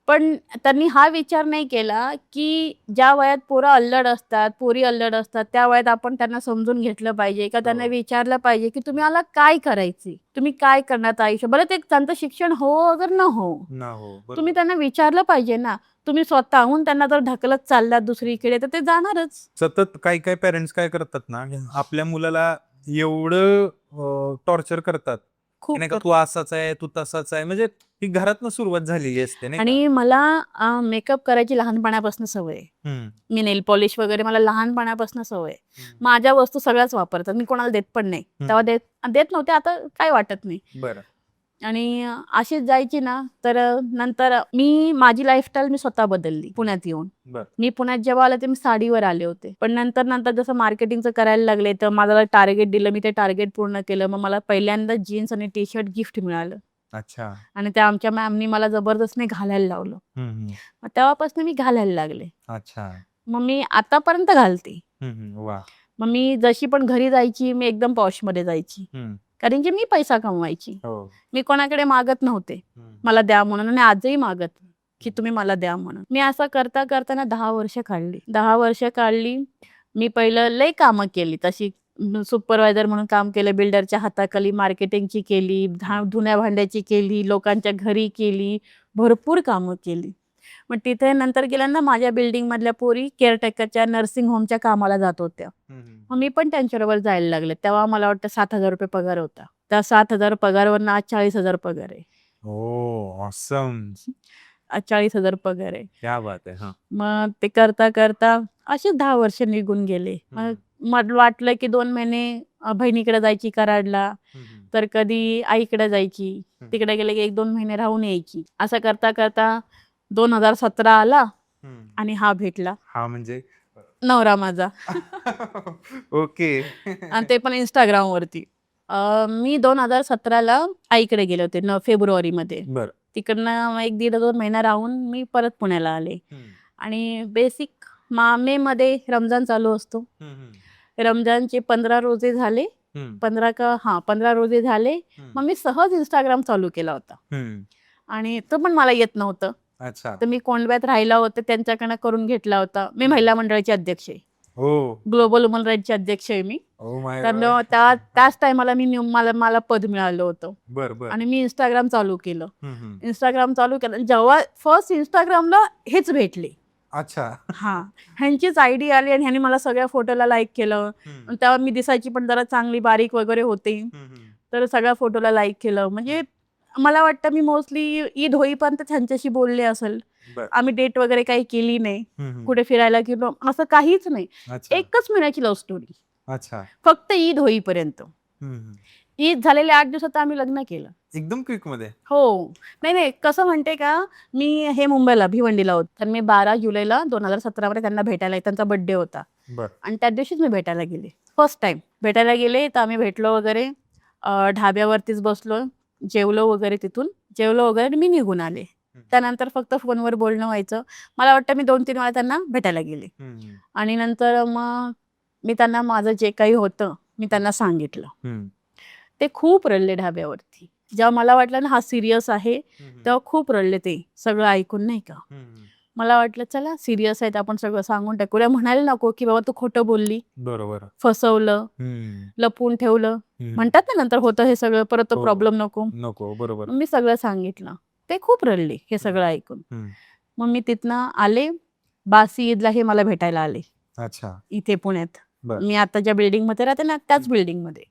पण त्यांनी हा विचार नाही केला की ज्या वयात पोरं अल्लड असतात, पोरी अल्लड असतात, त्या वयात आपण त्यांना समजून घेतलं पाहिजे, का त्यांना विचारलं पाहिजे की तुम्ही मला काय करायचे, तुम्ही काय करणार आयुष्य. बरं, ते त्यांचं शिक्षण हो अगर न हो, तुम्ही त्यांना विचारलं पाहिजे ना. तुम्ही स्वतःहून त्यांना जर ढकलत चाललात दुसरीकडे, तर ते जाणारच. सतत काही पेरेंट्स काय करतात ना, आपल्या मुलाला एवढं टॉर्चर करतात, नाही का, तू असाच आहे, तू तसाच आहे, म्हणजे ही घरातनं सुरुवात झालेली असते. आणि मला मेकअप करायची लहानपणापासून सवय आहे. मी नेल पॉलिश वगैरे मला लहानपणापासून सवय आहे. माझ्या वस्तू सगळ्याच वापरतात, मी कोणाला देत पण नाही. तेव्हा देत नव्हते, आता काय वाटत नाही. बरं. आणि अशीच जायची ना, तर नंतर माझी लाईफस्टाईल मी स्वतः बदलली पुण्यात येऊन. मी पुण्यात जेव्हा आले, ते मी साडीवर आले होते, पण नंतर जसं मार्केटिंगचं करायला लागले, तर मला टार्गेट दिलं, मी ते टार्गेट पूर्ण केलं. मग मला पहिल्यांदा जीन्स आणि टी शर्ट गिफ्ट मिळालं. अच्छा. आणि त्या आमच्या मॅमनी मला जबरदस्तीने घालायला लावलं. मग तेव्हापासून मी घालायला लागले. अच्छा. मग मी आतापर्यंत घालते. वा. मग मी जशी पण घरी जायची, मी एकदम पॉश मध्ये जायची, कारण की मी पैसा कमवायची. मी कोणाकडे मागत नव्हते मला द्या म्हणून, आणि आजही मागत की तुम्ही मला द्या म्हणून. मी असं करताना 10 वर्ष काढली. 10 वर्ष काढली. मी पहिलं लय कामं केली, तशी सुपरवायझर म्हणून काम केलं, बिल्डरच्या हाताखाली मार्केटिंगची केली, धुण्या भांड्याची केली, लोकांच्या घरी केली, भरपूर कामं केली. मग तिथे नंतर गेल्यानंतर माझ्या बिल्डिंग मधल्या पोरी केअरटेकरच्या नर्सिंग होमच्या कामाला जात होत्या. मग मी पण त्यांच्याबरोबर जायला लागले. तेव्हा मला वाटतं 7,000 रुपये पगार होता. त्या 7,000 पगारवरनं आज 40,000 पगार आहे. हो, ऑसम. 40,000 पगार आहे. क्या बात आहे. हा. मग ते करता करता असे 10 वर्ष निघून गेले. मग मला वाटलं की 2 महिने बहिणीकडे जायची कराडला, तर कधी आईकडे जायची. तिकडे गेले की 1-2 महिने राहून यायची. असं करता करता 2017 आला आणि हा भेटला हा म्हणजे नवरा माझा. ओके. आणि ते पण Instagram वरती. मी 2017ला आईकडे गेले होते फेब्रुवारीमध्ये. बर. तिकडनं 1-1.5-2 महिना राहून मी परत पुण्याला आले. आणि बेसिक मे मध्ये रमजान चालू असतो. रमजानचे 15 रोजे झाले. 15 रोजे झाले. मग मी सहज Instagram चालू केला होता. आणि तो पण मला येत नव्हतं. अच्छा. तर मी कोंडव्यात राहिला होते, त्यांच्याकडनं करून घेतला होता. मी महिला मंडळाची अध्यक्ष आहे. हो. ग्लोबल वुमन राईटची अध्यक्ष आहे मी. तर त्याच टायमाला मला पद मिळालं होतं. बरं. आणि मी Instagram चालू केलं. Instagram चालू केलं जेव्हा फर्स्ट Instagramला हेच भेटले. अच्छा. हा, ह्यांचीच आयडी आली आणि ह्यांनी मला सगळ्या फोटोला लाईक केलं. तेव्हा मी दिसायची पण जरा चांगली बारीक वगैरे होते. तर सगळ्या फोटोला लाईक केलं. म्हणजे मला वाटतं मी मोस्टली ईद होईपर्यंत त्यांच्याशी बोलले असेल. आम्ही डेट वगैरे काही केली नाही, कुठे फिरायला गेलो असं काहीच नाही. एकच महिन्याची लव्ह स्टोरी. अच्छा. फक्त ईद होईपर्यंत. ईद झालेल्या 8 दिवसात आम्ही लग्न केलं. एकदम क्विक मध्ये. हो. नाही कसं म्हणते का, मी हे मुंबईला भिवंडीला होत, तर मी 12 जुलैला 2017 मध्ये त्यांना भेटायला, त्यांचा बर्थडे होता. आणि त्या दिवशीच मी भेटायला गेले. फर्स्ट टाइम भेटायला गेले. तर आम्ही भेटलो वगैरे, ढाब्यावरतीच बसलो, जेवलो वगैरे मी निघून आले. त्यानंतर फक्त फोनवर बोलणं व्हायचं. मला वाटतं मी 2-3 वेळा त्यांना भेटायला गेले. आणि नंतर मग मी त्यांना माझं जे काही होतं मी त्यांना सांगितलं. ते खूप रडले ढाब्यावरती. जेव्हा मला वाटलं ना हा सिरियस आहे, तेव्हा खूप रडले ते सगळं ऐकून, नाही का. मला वाटलं चला सिरियस आहे, आपण सगळं सांगून टाकूया. म्हणायला नको की बाबा तू खोटं बोलली, बरोबर, फसवलं, लपवून ठेवलं. म्हणतात ना नंतर होतं हे सगळं, परत तो प्रॉब्लेम नको. बरोबर. मी सगळं सांगितलं. ते खूप रडले हे सगळं ऐकून. मग मी तिथनं आले. बासी ईदला हे मला भेटायला आले. अच्छा. इथे पुण्यात. मी आता ज्या बिल्डिंग मध्ये राहते ना त्याच बिल्डिंग मध्ये.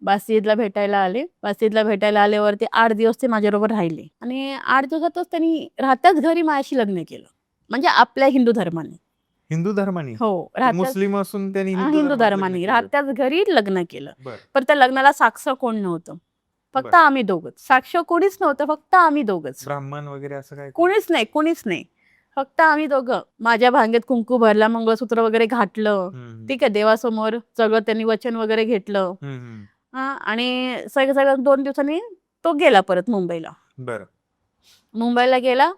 बासी ईदला भेटायला आले. बासी ईदला भेटायला आल्यावरती 8 दिवस ते माझ्याबरोबर राहिले. आणि 8 दिवसातच त्यांनी राहत्याच घरी माझ्याशी लग्न केलं. म्हणजे आपल्या हिंदू धर्माने. हो, मुस्लिम असून त्यांनी हिंदू धर्माने राहत्याच घरी लग्न केलं. पण त्या लग्नाला साक्ष कोण नव्हतं, फक्त आम्ही दोघंच. साक्ष कोणीच नव्हतं, फक्त आम्ही दोघंच. ब्राह्मण वगैरे असं काय कोणीच नाही. फक्त आम्ही दोघं. माझ्या भांगेत कुंकू भरला, मंगळसूत्र वगैरे घातलं. ठीक आहे, देवासमोर सगळं त्यांनी वचन वगैरे घेतलं. आणि सगळं 2 दिवसांनी तो गेला परत मुंबईला. मुंबईला गेला.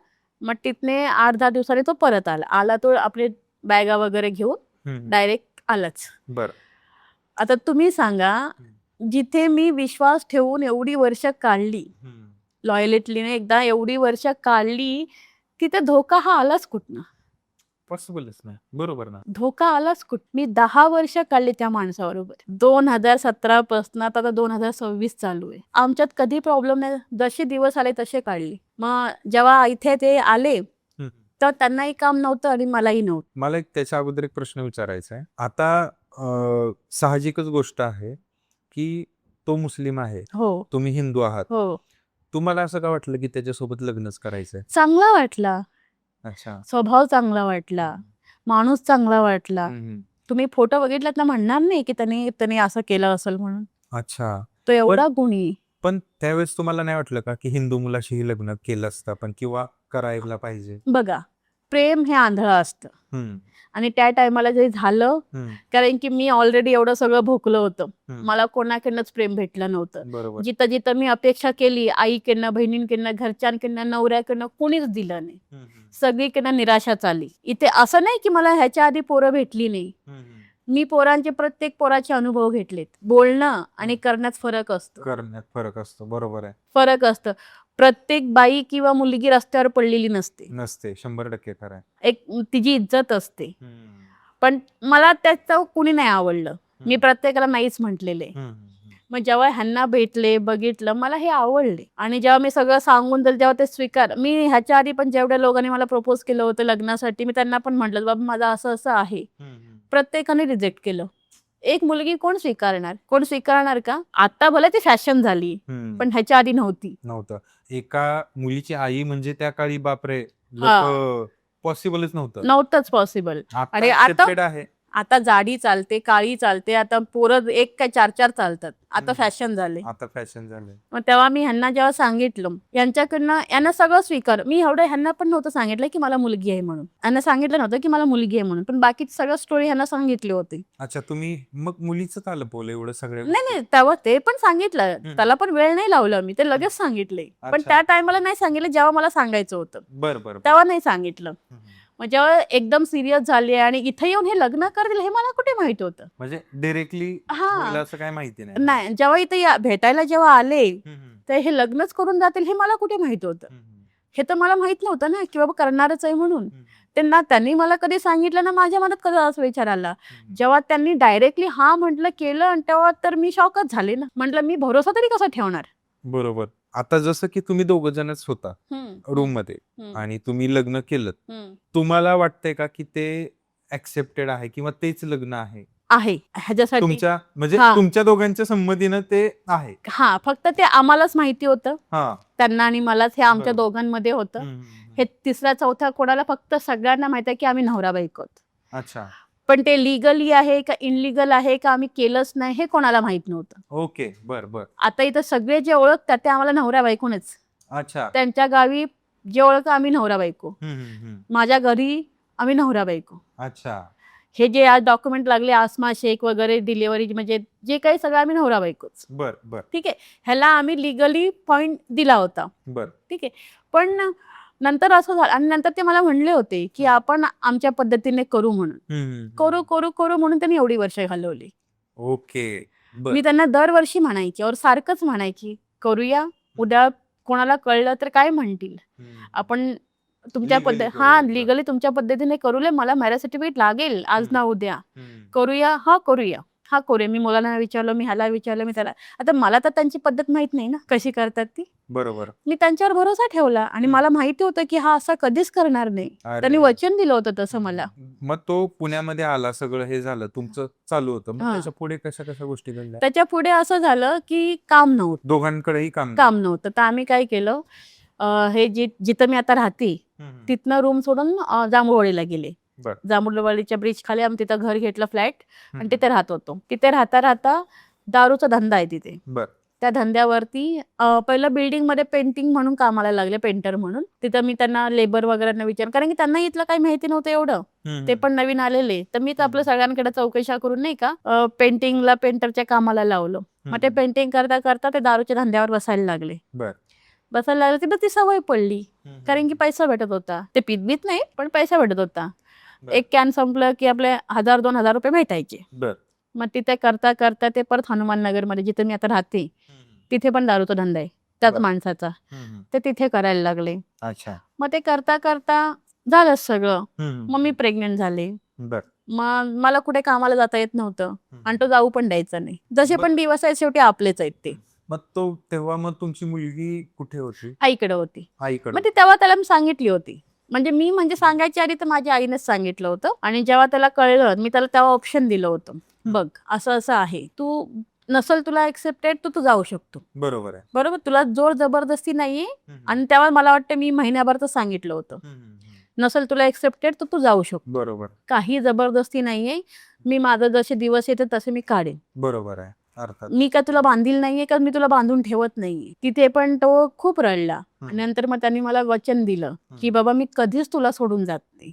मग तिथने 8-10 दिवसांनी तो परत आला तो आपले बॅगा वगैरे घेऊन डायरेक्ट आलाच. आता तुम्ही सांगा, जिथे मी विश्वास ठेवून एवढी वर्ष काढली, लॉयलिटीने एकदा एवढी वर्ष काढली, तिथे धोका हा आलाच कुठनं? पॉसिबलच नाही. बरोबर ना. धोका आलाच कुठ? मी 10 वर्ष काढली त्या माणसाबरोबर. 2017 पासून आता 2026 चालू आहे. आमच्यात कधी प्रॉब्लेम नाही. जसे दिवस आले तसे काढले. मग जेव्हा इथे ते आले तर त्यांनाही काम नव्हतं आणि मलाही नव्हतं. मला त्याच्या अगोदर एक प्रश्न विचारायचा आहे. आता साहजिकच गोष्ट आहे की तो मुस्लिम आहे, तुम्ही हिंदू आहात. तुम्हाला असं का वाटलं की त्याच्यासोबत लग्नच करायचंय? चांगला वाटला. अच्छा. स्वभाव चांगला वाटला, माणूस चांगला वाटला. तुम्ही फोटो बघितलात ना, म्हणणार नाही की त्याने असं केलं असेल म्हणून. अच्छा. तो एवढा गुणी. पण त्यावेळेस तुम्हाला नाही वाटलं का की हिंदू मुलाशीही लग्न केलं असतं आपण, किंवा करायला पाहिजे? बघा, प्रेम हे आंधळं असतं. आणि त्या टायमाला जे झालं, कारण की मी ऑलरेडी एवढं सगळं भोगलं होतं. मला कोणाकडनंच प्रेम भेटलं नव्हतं. जिथं मी अपेक्षा केली, आईकडनं, बहिणींकडनं, घरच्यांकडनं, नवऱ्याकडनं, कोणीच दिलं नाही. सगळीकडनं निराशाच आली. इथे असं नाही की मला ह्याच्या आधी पोरं भेटली नाही. मी प्रत्येक पोराचे अनुभव घेतलेत. बोलणं आणि करण्यात फरक असतो. बरोबर आहे. फरक असतं. प्रत्येक बाई किंवा मुलगी रस्त्यावर पडलेली नसते. 100% खरं आहे. एक तिची इज्जत असते. पण मला त्याचं कुणी नाही आवडलं. मी प्रत्येकाला नाहीच म्हटलेले. मग जेव्हा ह्यांना भेटले, बघितलं, मला हे आवडले. आणि जेव्हा मी सगळं सांगून दिलं, जेव्हा ते स्वीकार, मी ह्याच्या आधी पण जेवढ्या लोकांनी मला प्रपोज केलं होतं लग्नासाठी, मी त्यांना पण म्हटलं बाबा माझं असं आहे. प्रत्येकाने रिजेक्ट केलं. एक मुलगी कोण स्वीकारणार का? आता भले ती फॅशन झाली, पण ह्याच्या आधी नव्हती. नव्हतं. एका मुलीची आई म्हणजे त्या काळी बापरे हा. लोक पॉसिबलच नव्हतं. नव्हतंच पॉसिबल. आणि आता आता accepted आहे. आता जाडी चालते, काळी चालते, आता पोरं एक काय 4-4 चालतात. आता फॅशन झाले. आता फॅशन झाले. मग तेव्हा मी ह्यांना जेव्हा सांगितलं, यांना सगळं स्वीकार. मी एवढं ह्यांना पण नव्हतं सांगितलं की मला मुलगी आहे म्हणून. यांना सांगितलं नव्हतं की मला मुलगी आहे म्हणून, पण बाकीची सगळं स्टोरी ह्यांना सांगितली होती. अच्छा, तुम्ही मग मुलीचं का लपवलं एवढं सगळं? नाही, तेव्हा ते पण सांगितलं. त्याला पण वेळ नाही लावला मी, ते लगेच सांगितले. पण अच्छा. त्या टायमाला नाही सांगितलं जेव्हा मला सांगायचं होतं, बरं. तेव्हा नाही सांगितलं. मग जेव्हा एकदम सिरियस झाले आणि इथे येऊन हे लग्न करतील हे मला कुठे माहित होतं. म्हणजे डिरेक्टली हा. असं काय माहिती नाही. नाही, जेव्हा इथे भेटायला जेव्हा आले, तर हे लग्नच करून जातील हे मला कुठे माहित होतं. हे तर मला माहित नव्हतं ना की बाबा करणारच आहे म्हणून. त्यांनी मला कधी सांगितलं ना, माझ्या मनात कधी असा विचार आला. जेव्हा त्यांनी डायरेक्टली हा म्हटलं केलं, आणि तेव्हा तर मी शॉकच झाले ना. म्हटलं मी भरोसा तरी कसा ठेवणार. बरोबर. आता जसं की तुम्ही दोघ जणच होता रूम मध्ये आणि तुम्ही लग्न केलं, तुम्हाला वाटतंय का की ते ऍक्सेप्टेड आहे किंवा तेच लग्न आहे ह्याच्यासाठी? तुमच्या म्हणजे हा. तुमच्या दोघांच्या संमतीनं ते आहे? हा, फक्त ते आम्हालाच माहिती होतं, हा. त्यांना आणि मलाच. हे आमच्या बरोबर. दोघांमध्ये होतं. हे तिसरा चौथा कोणाला, फक्त सगळ्यांना माहिती आहे की आम्ही नवरा बायको आहोत. अच्छा. पण ते लिगली आहे का इनलिगल आहे का आम्ही केलंच नाही हे कोणाला माहित नव्हतं. ओके. बर. आता इथं सगळे जे ओळखतात ते आम्हाला नवरा बायकोनेच. अच्छा. त्यांच्या गावी जे ओळख आम्ही नवरा बायको, माझ्या घरी आम्ही नवरा बायको. अच्छा. हे जे आज डॉक्युमेंट लागले आसमा शेख वगैरे डिलिव्हरी, म्हणजे जे काही सगळं आम्ही नवरा बायकोच. बर. ठीक आहे. ह्याला आम्ही लिगली पॉइंट दिला होता. बर. ठीक आहे. पण नंतर असं झालं, आणि नंतर ते मला म्हणले होते की आपण आमच्या पद्धतीने करू म्हणून. करू म्हणून त्यांनी एवढी वर्ष घालवली. ओके. मी त्यांना दरवर्षी म्हणायची और सारखंच म्हणायची, करूया. उद्या कोणाला कळलं तर काय म्हणतील. आपण तुमच्या लिगली तुमच्या पद्धतीने करूया. मला मॅरेज सर्टिफिकेट लागेल आज ना उद्या. करूया. मी मुलांना विचारलं, मी ह्याला विचारलं, मी त्याला. आता मला तर त्यांची पद्धत माहित नाही ना कशी करतात ती. बरोबर. मी त्यांच्यावर भरोसा ठेवला आणि मला माहिती होतं की हा असं कधीच करणार नाही. त्यांनी वचन दिलं होतं तसं मला. मग तो पुण्यामध्ये आला, सगळं हे झालं, तुमचं चालू होतं. मग त्याच्या पुढे कशा गोष्टी घडल्या? त्याच्या पुढे असं झालं की काम नव्हतं, दोघांकडेही काम नव्हतं. तर आम्ही काय केलं, हे जिथं मी आता राहते तिथनं रूम सोडून जांभूळवाडीला गेले. जांभूळवाडीच्या ब्रिज खाली आम्ही तिथं घर घेतलं, फ्लॅट, आणि तिथे राहत होतो. तिथे राहता दारूचा धंदा आहे तिथे. त्या धंद्यावरती पहिलं बिल्डिंग मध्ये पेंटिंग म्हणून कामाला लागले, पेंटर म्हणून. तिथं मी त्यांना लेबर वगैरे विचार, कारण की त्यांना इथलं काही माहिती नव्हतं एवढं. ते पण नवीन आलेले. तर मी तर आपलं सगळ्यांकडे चौकशा करून नाही का पेंटिंगला पेंटरच्या कामाला लावलं. मग ते पेंटिंग करता करता ते दारूच्या धंद्यावर बसायला लागले. तिथं ती सवय पडली, कारण की पैसा भेटत होता. ते पित नाही, पण पैसा भेटत होता. एक कॅन संपलं की आपले 1000-2000 रुपये भेटायचे. मग तिथे करता करता ते परत हनुमान नगर मध्ये जिथे मी आता राहते तिथे पण दारूचा धंदा आहे त्याच माणसाचा. ते तिथे करायला लागले. मग ते करता करता झालं सगळं. मग मी प्रेग्नेंट झाले. मग मला कुठे कामाला जाता येत नव्हतं आणि तो जाऊ पण द्यायचा नाही. जसे पण दिवस आहेत शेवटी आपलेच आहेत ते. मग तेव्हा मग तुमची मुलगी कुठे होती? आईकडे होती. आईकडे. मग ती तेव्हा त्याला मी सांगितली होती. म्हणजे सांगायच्या आधी तर माझ्या आईनेच सांगितलं होतं. आणि जेव्हा त्याला कळलं, मी त्याला तेव्हा ऑप्शन दिलं होतं, बघ असं असं आहे, तू नसल तुला एक्सेप्टेड तू जाऊ शकतो. बरोबर. तुला जोर जबरदस्ती नाहीये. आणि तेव्हा मला वाटतं मी महिन्याभर तर सांगितलं होतं, नसल तुला एक्सेप्टेड तू जाऊ शकतो. बरोबर. काही जबरदस्ती नाहीये. मी माझं जसे दिवस येते तसे मी काढेन. बरोबर आहे. मी काय तुला बांधील नाहीये का मी तुला बांधून ठेवत नाहीये. तिथे पण तो खूप रडला. आणि नंतर मग त्यांनी मला वचन दिलं की बाबा मी कधीच तुला सोडून जात नाही,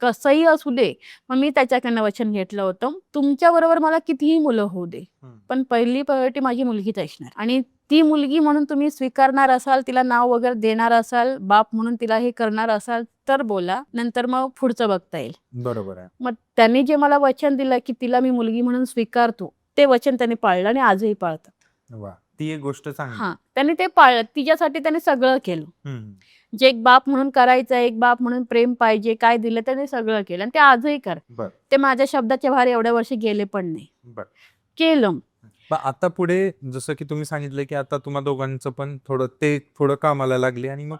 कसंही असू दे. मग मी त्याच्याकडनं वचन घेतलं होतं, तुमच्या बरोबर मला कितीही मुलं होऊ दे, पण पहिली प्रायोरिटी माझी मुलगीच असणार. आणि ती मुलगी म्हणून तुम्ही स्वीकारणार असाल, तिला नाव वगैरे देणार असाल, बाप म्हणून तिला हे करणार असाल तर बोला, नंतर मग पुढचं बघता येईल. बरोबर आहे. मग त्यांनी जे मला वचन दिलं की तिला मी मुलगी म्हणून स्वीकारतो, ते वचन त्यांनी पाळलं आणि आजही पाळतात. ती एक गोष्ट चांगली. त्यांनी ते पाळलं. तिच्यासाठी त्यांनी सगळं केलं. जे एक बाप म्हणून करायचं, एक बाप म्हणून प्रेम पाहिजे, काय दिलं त्यांनी सगळं केलं आणि ते आजही कर. ते माझ्या शब्दाच्या बाहेर एवढ्या वर्ष गेले पण नाही. केलं. आता पुढे जसं की तुम्ही सांगितलं की आता तुम्हा दोघांचं पण थोडं कामाला लागले आणि मग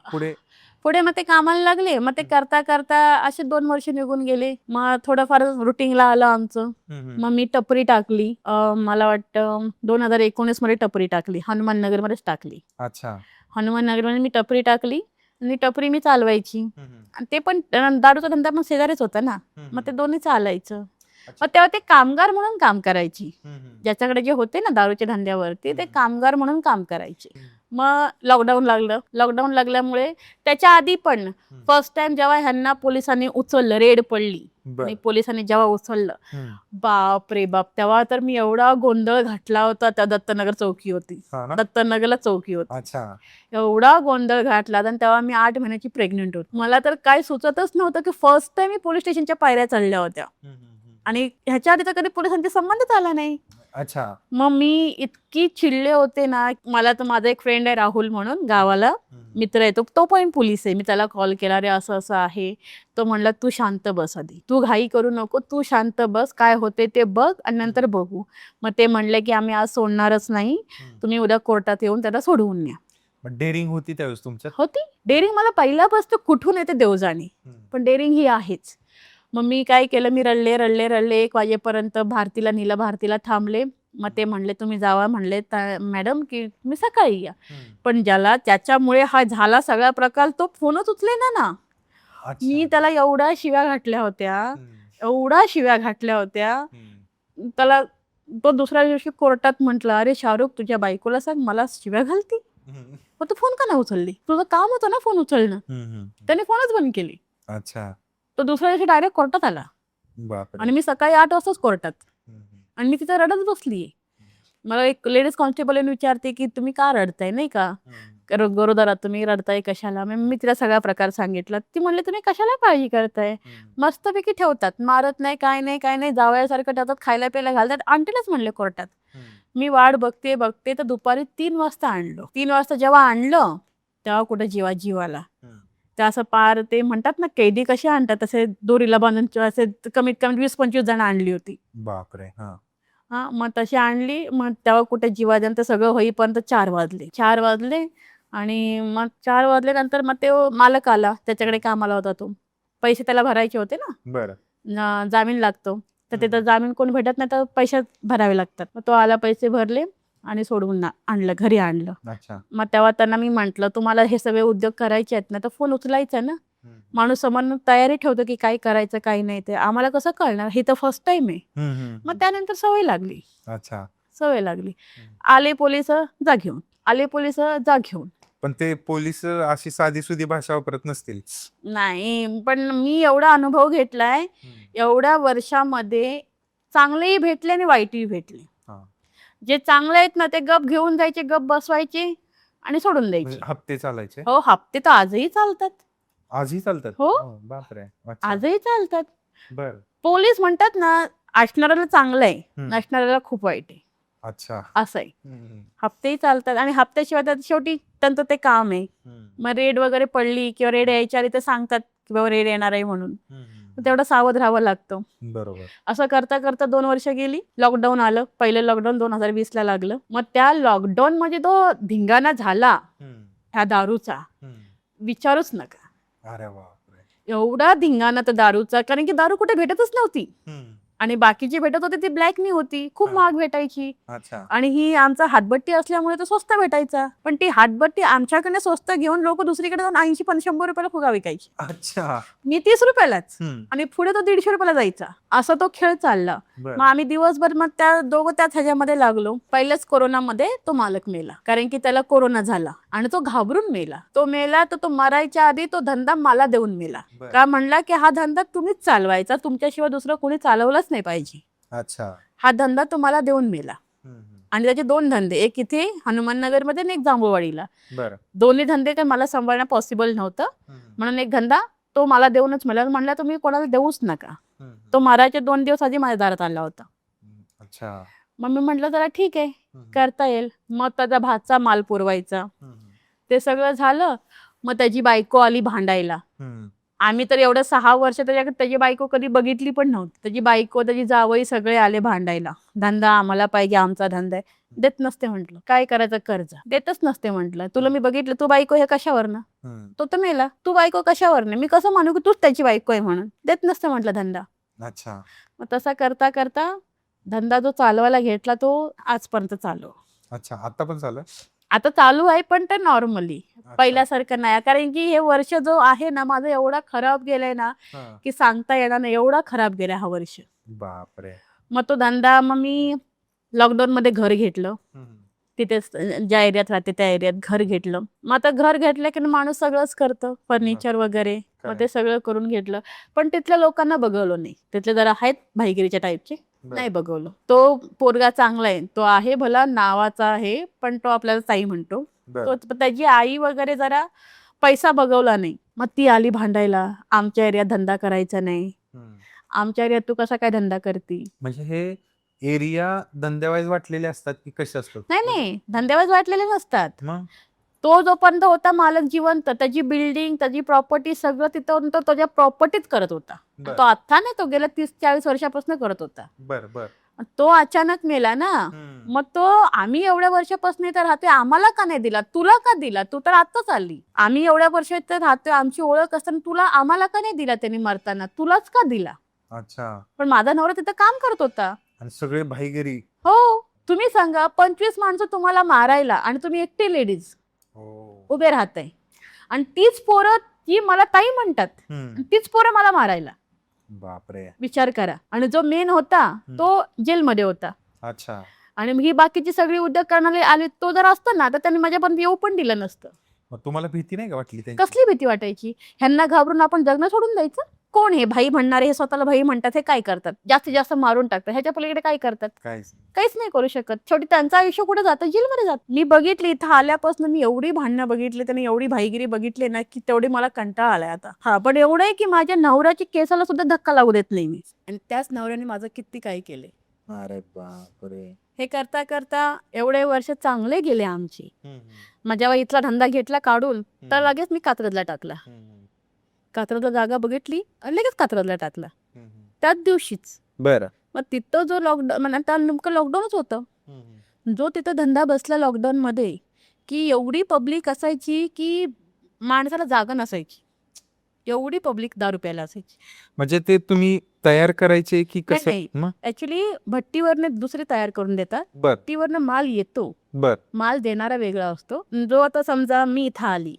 पुढे मग ते कामाला लागले. मग ते करता करता असे 2 वर्ष निघून गेले. मग थोडंफार रुटीनला आलं आमचं. मग मी टपरी टाकली. मला वाटतं 2019 मध्ये टपरी टाकली. हनुमान नगरमध्येच टाकली. अच्छा. हनुमान नगरमध्ये मी टपरी टाकली आणि टपरी मी चालवायची. आणि ते पण दारूचा धंदा पण शेजारीच होता ना, मग ते दोन्ही चालायचं. मग तेव्हा ते कामगार म्हणून काम करायची. ज्याच्याकडे जे होते ना दारूच्या धंद्यावरती ते कामगार म्हणून काम करायचे. मग लॉकडाऊन लागलं. लॉकडाऊन लागल्यामुळे त्याच्या आधी पण फर्स्ट टाइम जेव्हा ह्यांना पोलिसांनी उचललं, रेड पडली आणि पोलिसांनी जेव्हा उचललं, बाप रे बाप, तेव्हा तर मी एवढा गोंधळ घातला होता. त्या दत्तनगर चौकी होती, दत्तनगरला चौकी होती. एवढा गोंधळ घातला. आणि तेव्हा मी 8 महिन्याची प्रेग्नेंट होती. मला तर काय सुचतच नव्हतं की फर्स्ट टाइम मी पोलीस स्टेशनच्या पायऱ्या चढल्या होत्या आणि ह्याच्या आधी तर कधी पोलिसांचा संबंधच आला नाही. अच्छा. मग मी इतकी चिडले होते ना. मला तर माझा एक फ्रेंड आहे राहुल म्हणून, गावाला मित्र आहे, तो पण पोलीस आहे. मी त्याला कॉल केला, रे असं असं आहे. तो म्हणला तू शांत बस, आधी तू घाई करू नको, तू शांत बस, काय होते ते बघ आणि नंतर बघू. मग ते म्हणले की आम्ही आज सोडणारच नाही, तुम्ही उद्या कोर्टात येऊन त्याला सोडवून न्या. डेअरिंग होती त्यावेळेस तुमच्यात? होती डेअरिंग. मला पहिल्यापासून कुठून येते देवजाणी, पण डेअरिंग ही आहेच. मग मी काय केलं, मी रडले 1 वाजेपर्यंत भारतीला नेलं, भारतीला थांबले. मग ते म्हणले तुम्ही जावा, म्हणले मॅडम की तुम्ही सकाळी या. पण ज्याला त्याच्यामुळे हा झाला सगळा प्रकार तो फोनच उचलेना ना. मी त्याला एवढ्या शिव्या घातल्या होत्या. त्याला तो दुसऱ्या दिवशी कोर्टात म्हटला, अरे शाहरुख तुझ्या बायकोला सांग मला शिव्या घालती. मग तू फोन का नाही उचलली, तुझं काम होतं ना फोन उचलणं. त्याने फोनच बंद केली. अच्छा. तो दुसऱ्या दिवशी डायरेक्ट कोर्टात आला आणि मी सकाळी 8 वाजताच कोर्टात. आणि मी तिथं रडत बसलीये. मला एक लेडीज कॉन्स्टेबल विचारते की तुम्ही का रडताय, नाही का गरोदरात तुम्ही रडताय कशाला. मी तिला सगळा प्रकार सांगितला. ती म्हणले तुम्ही कशाला काळजी करताय, मस्तपैकी ठेवतात, मारत नाही, काय नाही, जावयासारखं ठेवतात, खायला प्यायला घालतात, आणतीलच म्हणले कोर्टात. मी वाट बघते तर दुपारी 3 वाजता आणलं. 3 वाजता जेव्हा आणलं तेव्हा कुठे जीवाला. ते असं पार ते म्हणतात ना कैदी कसे आणतात तसे दोरीला बांधून असे कमीत कमी 20-25 जण आणली होती. बापरे. हा मग तशी आणली. मग तेव्हा कुठे जीवाजन सगळं होईपर्यंत 4 वाजले आणि मग 4 वाजल्यानंतर मग ते मालक आला, त्याच्याकडे कामाला होता तो. पैसे त्याला भरायचे होते ना, जामीन लागतो तर तिथं जामीन कोण भेटत नाही तर पैसे भरावे लागतात. मग तो आला, पैसे भरले आणि सोडवून आणलं, घरी आणलं. मग तेव्हा त्यांना मी म्हंटल तुम्हाला हे सगळे उद्योग करायचे आहेत ना तर फोन उचलायचा ना. माणूस समोर तयारी ठेवतो की काय करायचं काय नाही, ते आम्हाला कसं कळणार, हे तर फर्स्ट टाइम आहे. मग त्यानंतर सवय लागली. आले पोलिस जा घेऊन. पण ते पोलीस अशी साधी सुधी भाषा वापरत नसतील. नाही, पण मी एवढा अनुभव घेतलाय. एवढ्या वर्षामध्ये चांगलेही भेटले आणि वाईटही भेटले. जे चांगले आहेत ना ते गप घेऊन जायचे, गप बसवायचे आणि सोडून द्यायचे. हप्ते चालायचे? हो, हप्ते तर आजही चालतात. हो, बापरे. आजही चालतात. बरं. पोलीस म्हणतात ना असणाऱ्याला चांगलं आहे, नसणाऱ्याला खूप वाईट आहे. अच्छा. असं आहे. हप्तेही चालतात आणि हप्त्याशिवाय तर शेवटी त्यांचं ते काम आहे. मग रेड वगैरे पडली किंवा रेड यायच्या आधी ते सांगतात की बाबा रेड येणार आहे म्हणून, तेवढं सावध राहावं लागतं. बरोबर. असं करता करता 2 वर्ष गेली. लॉकडाऊन आलं. पहिलं लॉकडाऊन 2020 लागलं. मग त्या लॉकडाऊन मध्ये तो धिंगाणा झाला ह्या दारूचा, विचारूच नका. अरे बापरे. एवढा धिंगाणा तर दारूचा, कारण की दारू कुठे भेटतच नव्हती आणि बाकी जी भेटत होती ती ब्लॅकनी होती, खूप महाग भेटायची. आणि ही आमचा हातभट्टी असल्यामुळे तो स्वस्त भेटायचा. पण ती हातभट्टी आमच्याकडे स्वस्त घेऊन लोक दुसरीकडे जाऊन 80-100 रुपयाला फुगा विकायची. अच्छा. मी 30 रुपयालाच आणि पुढे तो 150 रुपयाला जायचा. असा तो खेळ चालला. मग आम्ही दिवसभर मग त्या दोघं त्याच ह्याच्यामध्ये लागलो. पहिल्याच कोरोनामध्ये तो मालक मेला, कारण की त्याला कोरोना झाला आणि तो घाबरून मेला. तर तो मरायच्या आधी तो धंदा मला देऊन मेला. का म्हणला की हा धंदा तुम्हीच चालवायचा, तुमच्याशिवाय दुसरं कोणी चालवलाच नाही पाहिजे. अच्छा. हा धंदा तुम्हाला देऊन मेला. आणि त्याचे 2 धंदे, एक इथे हनुमान नगर मध्ये आणि एक जांभूळवाडीला. दोन्ही धंदे काही मला सांभाळणं पॉसिबल नव्हतं, म्हणून एक धंदा तो मला देऊनच मेला. म्हणला तुम्ही कोणाला देऊच नका. तो मारायचे 2 दिवस आधी माझ्या दारात आला होता. अच्छा. मग मी म्हटलं जरा ठीक आहे, करता येईल. मग त्याचा भातचा माल पुरवायचा, ते सगळं झालं. मग त्याची बायको आली भांडायला आम्ही तर एवढं 6 वर्ष त्याची बायको कधी बघितली पण नव्हती. त्याची बायको, त्याची जावई सगळे आले भांडायला. धंदा आम्हाला पाहिजे, आमचा धंदा आहे. देत नसते म्हटलं. काय करायचं कर्ज देतच नसते म्हटलं. तुला मी बघितलं, तू बायको हे कशावरनं? तो तर मेला. तू बायको कशावरनं? मी कसं मानू की तूच त्याची बायको आहे म्हणून? देत नसते म्हटलं धंदा. अच्छा. मग तसा करता करता धंदा जो चालवायला घेतला तो आजपर्यंत चालू. अच्छा, आता पण चालू आहे? आता चालू आहे पण ते नॉर्मली, पहिल्यासारखं नाही. कारण की हे वर्ष जो आहे ना माझं एवढा खराब गेलाय ना की सांगता येणार नाही, एवढा खराब गेलाय हा वर्ष. बापरे. मग तो धंदा, मग मी लॉकडाऊन मध्ये घर घेतलं. तिथेच ज्या एरियात राहते त्या एरियात घर घेतलं. मग आता घर घेतलं की माणूस सगळंच करतं, फर्निचर वगैरे. मग ते सगळं करून घेतलं. पण तिथल्या लोकांना बघवलं नाही. तिथले जरा आहेत भाईगिरीच्या टाईपचे, नाही बघवलं. तो पोरगा चांगला आहे, तो आहे भला नावाचा आहे, पण तो आपल्याला ताई म्हणतो. तो त्याची आई वगैरे जरा पैसा बघवला नाही. मग ती आली भांडायला, आमच्या एरियात धंदा करायचा नाही, आमच्या एरियात तू कसा काय धंदा करती. म्हणजे हे एरिया धंद्यावाईज वाटलेले असतात की कसे असतात? नाही, धंद्यावाज वाटलेले नसतात. मग तो जोपर्यंत होता मालक जिवंत, त्याची बिल्डिंग, त्याची प्रॉपर्टी सगळं तिथं तो त्याच्या प्रॉपर्टीत करत होता. तो आता नाही, तो गेल्या 30-40 वर्षापासून करत होता. बर बर. तो अचानक मेला ना. मग तो, आम्ही एवढ्या वर्षापासून इथं राहतोय, आम्हाला का नाही दिला? तुला का दिला? तू तर आताच आली. आम्ही एवढ्या वर्ष इथं राहतोय, आमची ओळख असताना तुला, आम्हाला का नाही दिला त्यांनी मरताना? तुलाच का दिला? अच्छा. पण माझा नवरा तिथं काम करत होता. आणि सगळे भाईगिरी. हो, तुम्ही सांगा, 25 माणसं तुम्हाला मारायला आणि तुम्ही एकटी लेडीज उभे राहताय, आणि तीच पोरं ती मला ताई म्हणतात, तीच पोरं मला मारायला. बापरे. विचार करा. आणि जो मेन होता तो जेलमध्ये होता. अच्छा. आणि ही बाकीची सगळी उद्योग करणारे आले, तो जर असतं ना तर त्यांनी माझ्यापर्यंत येऊ पण दिलं नसतं. मग तुम्हाला भीती नाही का वाटली त्यांची? कसली भीती वाटायची? ह्यांना घाबरून आपण जगणं सोडून द्यायचं? कोण हे भाई म्हणणारे? हे स्वतःला भाई म्हणतात, हे काय करतात? जास्तीत जास्त मारून टाकतात. ह्याच्या पलीकडे काय करतात? काहीच नाही करू शकत. शेवटी त्यांचं आयुष्य कुठे जातं? जेलमध्ये जात. मी बघितली इथं आल्यापासून, मी एवढी भांडणं बघितली, त्यांनी एवढी भाईगिरी बघितली ना की तेवढी मला कंटाळा आलाय आता. हा, पण एवढं आहे की माझ्या नवऱ्याची केसाला सुद्धा धक्का लागू देत नाही मी. आणि त्याच नवऱ्याने माझं किती काही केले. अरे बापरे. हे करता करता एवढे वर्ष चांगले गेले आमचे. मग जेव्हा इथला धंदा घेतला काढून, तर लगेच मी कात्रजला टाकला. कात्रजला जागा बघितली आणि लगेच कात्रजला टाकला त्याच दिवशीच. बरं. मग तिथं जो लॉकडाऊन, म्हणजे त्या नेमकं लॉकडाऊनच होतं. जो तिथं धंदा बसला लॉकडाऊन मध्ये, की एवढी पब्लिक असायची की माणसाला जागा नसायची, एवढी पब्लिक दारू प्यायला असायची. म्हणजे ते तुम्ही तयार करायचे की कसं? ऍक्च्युली भट्टीवरने दुसरे तयार करून देतात. भट्टीवरनं माल येतो, माल देणारा वेगळा असतो. जो आता समजा मी इथं आली,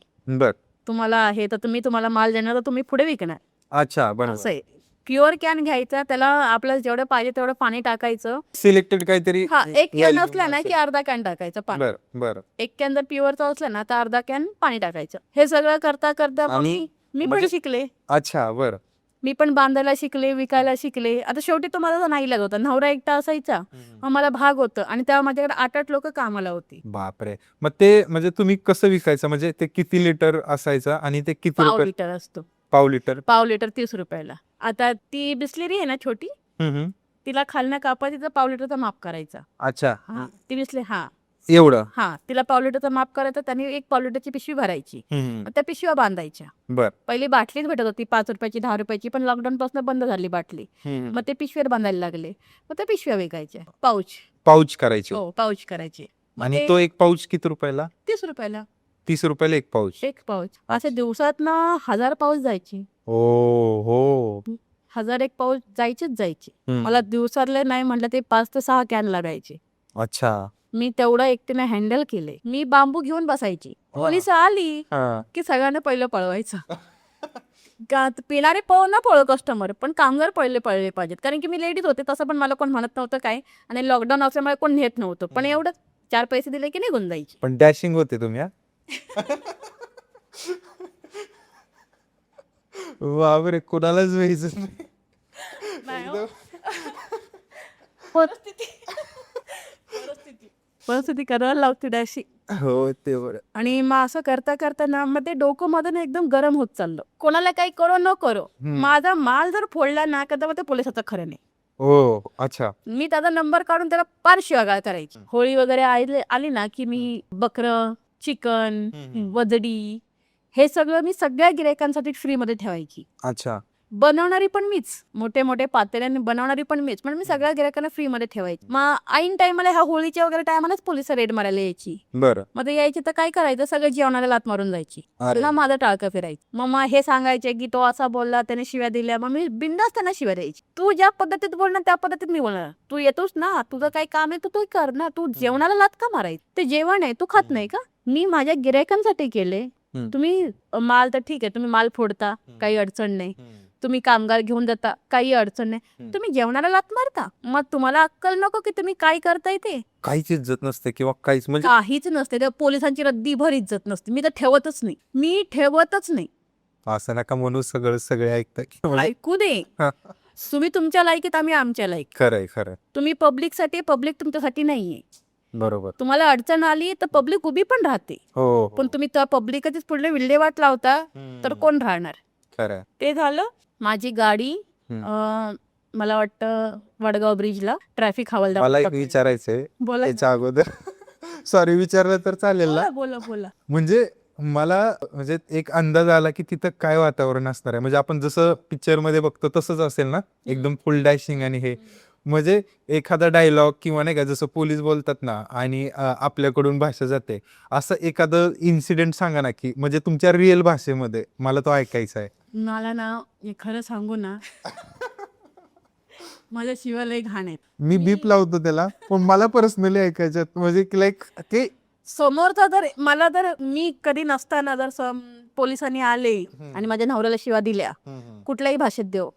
तुम्हाला आहे तर मी तुम्हाला माल देणार, तर तुम्ही पुढे विकणार. अच्छा, बरोबर. असं आहे. प्युअर कॅन घ्यायचा, त्याला आपल्याला जेवढं पाहिजे तेवढं पाणी टाकायचं. सिलेक्टेड काहीतरी. हा, एक कॅन असला ना की अर्धा कॅन टाकायचं पाणी. बरं. एक कॅन जर प्युअरचा असला ना तर अर्धा कॅन पाणी टाकायचं. हे सगळं करता करता मी पण शिकले. अच्छा, बरं. मी पण बांधायला शिकले, विकायला शिकले. आता शेवटी तो माझा नाही लागत होता, नवरा एकटा असायचा, मग मला भाग होतं. आणि तेव्हा माझ्याकडे 8-8 लोक कामाला होती. बापरे. मग ते म्हणजे तुम्ही कसं विकायचं? म्हणजे ते किती लिटर असायचं आणि ते किती ₹1 लिटर असतो. पाव लिटर 30 रुपयाला. आता ती बिस्लेरी आहे ना छोटी, तिला खालनं कापायची, तर ₹1 लिटरचा माप करायचा. अच्छा. ती बिस्लेरी, हा एवढं. हा, तिला ₹1 लिटरचा माप करायचा. त्याने एक ₹1 लिटरची पिशवी भरायची, त्या पिशव्या बांधायच्या. पहिली बाटलीच भेटत होती 5 रुपयाची, 10 रुपयाची, पण लॉकडाऊन पासून बंद झाली बाटली. मग ते पिशव्यावर बांधायला लागले, मग त्या पिशव्या विकायच्या. पाऊच करायचे. हो, पाऊच करायचे. आणि तो एक पाऊच किती रुपयाला? 30 रुपयाला. 30 रुपयाला एक पाऊच. असे दिवसात ना 1000 पाऊच जायचे. हो, 1000 एक पाऊच जायचे. मला दिवसातले नाही म्हटलं ते 5 ते 6 कॅन लागायचे. अच्छा. मी तेवढं एकटीने हँडल केले. मी बांबू घेऊन बसायची, पोलीस आली की सगळ्यांना पहिलं पळवायचं. पिणारे पळो कस्टमर, पण कामगार पळले पाहिजेत. कारण की मी लेडीज होते, तसं पण मला कोण म्हणत नव्हतं काय, आणि लॉकडाऊन असल्यामुळे कोण नेत नव्हतं. पण एवढं 4 पैसे दिले की निघून जायचे. पण डॅशिंग होते तुम्ही. बापरे, कोणालाच व्हायचं नाही. परिस्थिती करायला लागते डॅशिंग. हो, ते बरं. आणि मग असं करता करता ना, मग ते डोकं मध्ये एकदम गरम होत चाललं. कोणाला काही करो न करो, माझा माल जर फोडला ना कदा, मग ते पोलिसाचं खरं नाही. हो, अच्छा. मी त्याचा नंबर काढून त्याला पार शिवागाळ करायची. होळी वगैरे आली ना की मी बकरं, चिकन, वजडी हे सगळं मी सगळ्या गिरायकांसाठी फ्रीमध्ये ठेवायची. अच्छा. बनवणारी पण मीच, मोठे मोठे पातेल्याने बनवणारी पण मीच, पण मी सगळ्या गिरायकांना फ्रीमध्ये ठेवायची. मग ऐन टायमाला ह्या होळीच्या वगैरे टायमालाच पोलिस रेड मारायला यायची. बरं. मग ते यायची तर काय करायचं, सगळं जेवणाला लात मारून जायची. अरे. ना माझं टाळकं फिरायचं. मग हे सांगायचे की तो असा बोलला, त्याने शिव्या दिल्या. मग मी बिंदास त्यांना शिव्या द्यायची. तू ज्या पद्धतीत बोलणार त्या पद्धतीत मी बोलणार. तू येतोस ना, तुझं काही काम आहे तू कर ना. तू जेवणाला लात का मारायची? ते जेवण आहे, तू खात नाही का? मी माझ्या गिरायकांसाठी केले. तुम्ही माल तर ठीक आहे, तुम्ही माल फोडता, काही अडचण नाही. तुम्ही कामगार घेऊन जाता, काही अडचण नाही. तुम्ही जेवणाला लात मारता, मग तुम्हाला अक्कल नको की तुम्ही काय करताय ते? काहीच इज्जत नसते किंवा काहीच म्हणजे काहीच नसते. त्या पोलिसांची रद्दीभर इज्जत नसते. मी तर ठेवतच नाही. मी ठेवतच नाही. असं नका म्हणू, सगळे ऐकतात. ऐकू दे. तुम्ही तुमच्या लायकीत, आम्ही आमच्या लायकीत. खरंय. तुम्ही पब्लिकसाठी, पब्लिक तुमच्यासाठी नाहीये. बरोबर. तुम्हाला अडचण आली तर पब्लिक उभी पण राहते. हो. पण तुम्ही त्या पब्लिकच पुढे विल्हेवाट लावता तर कोण राहणार? खरं. ते झालं. माझी गाडी मला वाटतं वडगाव ब्रिजला ट्रॅफिक हवालदार. मला एक विचारायचंय बोला त्याच्या अगोदर. सॉरी, विचारलं तर चालेल ना? बोला. म्हणजे मला म्हणजे एक अंदाज आला की तिथं काय वातावरण असणार आहे. म्हणजे आपण जसं पिक्चर मध्ये बघतो तसंच असेल ना, एकदम फुल डॅशिंग. आणि हे म्हणजे एखादा डायलॉग किंवा नाही का, जसं पोलीस बोलतात ना आणि आपल्याकडून भाषा जाते, असं एखादं इन्सिडेंट सांगा ना, की म्हणजे तुमच्या रिअल भाषेमध्ये, मला तो ऐकायचा आहे. मला ना खरं सांगू ना, माझ्या शिवाय लय घाण आहेत. मी बीप लावतो त्याला, पण मला पर्सनली ऐकायचं म्हणजे लाईक ते समोरचा जर मला, तर मी कधी नसताना जर पोलिसांनी आले आणि माझ्या नवऱ्याला शिवा दिल्या, कुठल्याही भाषेत देव,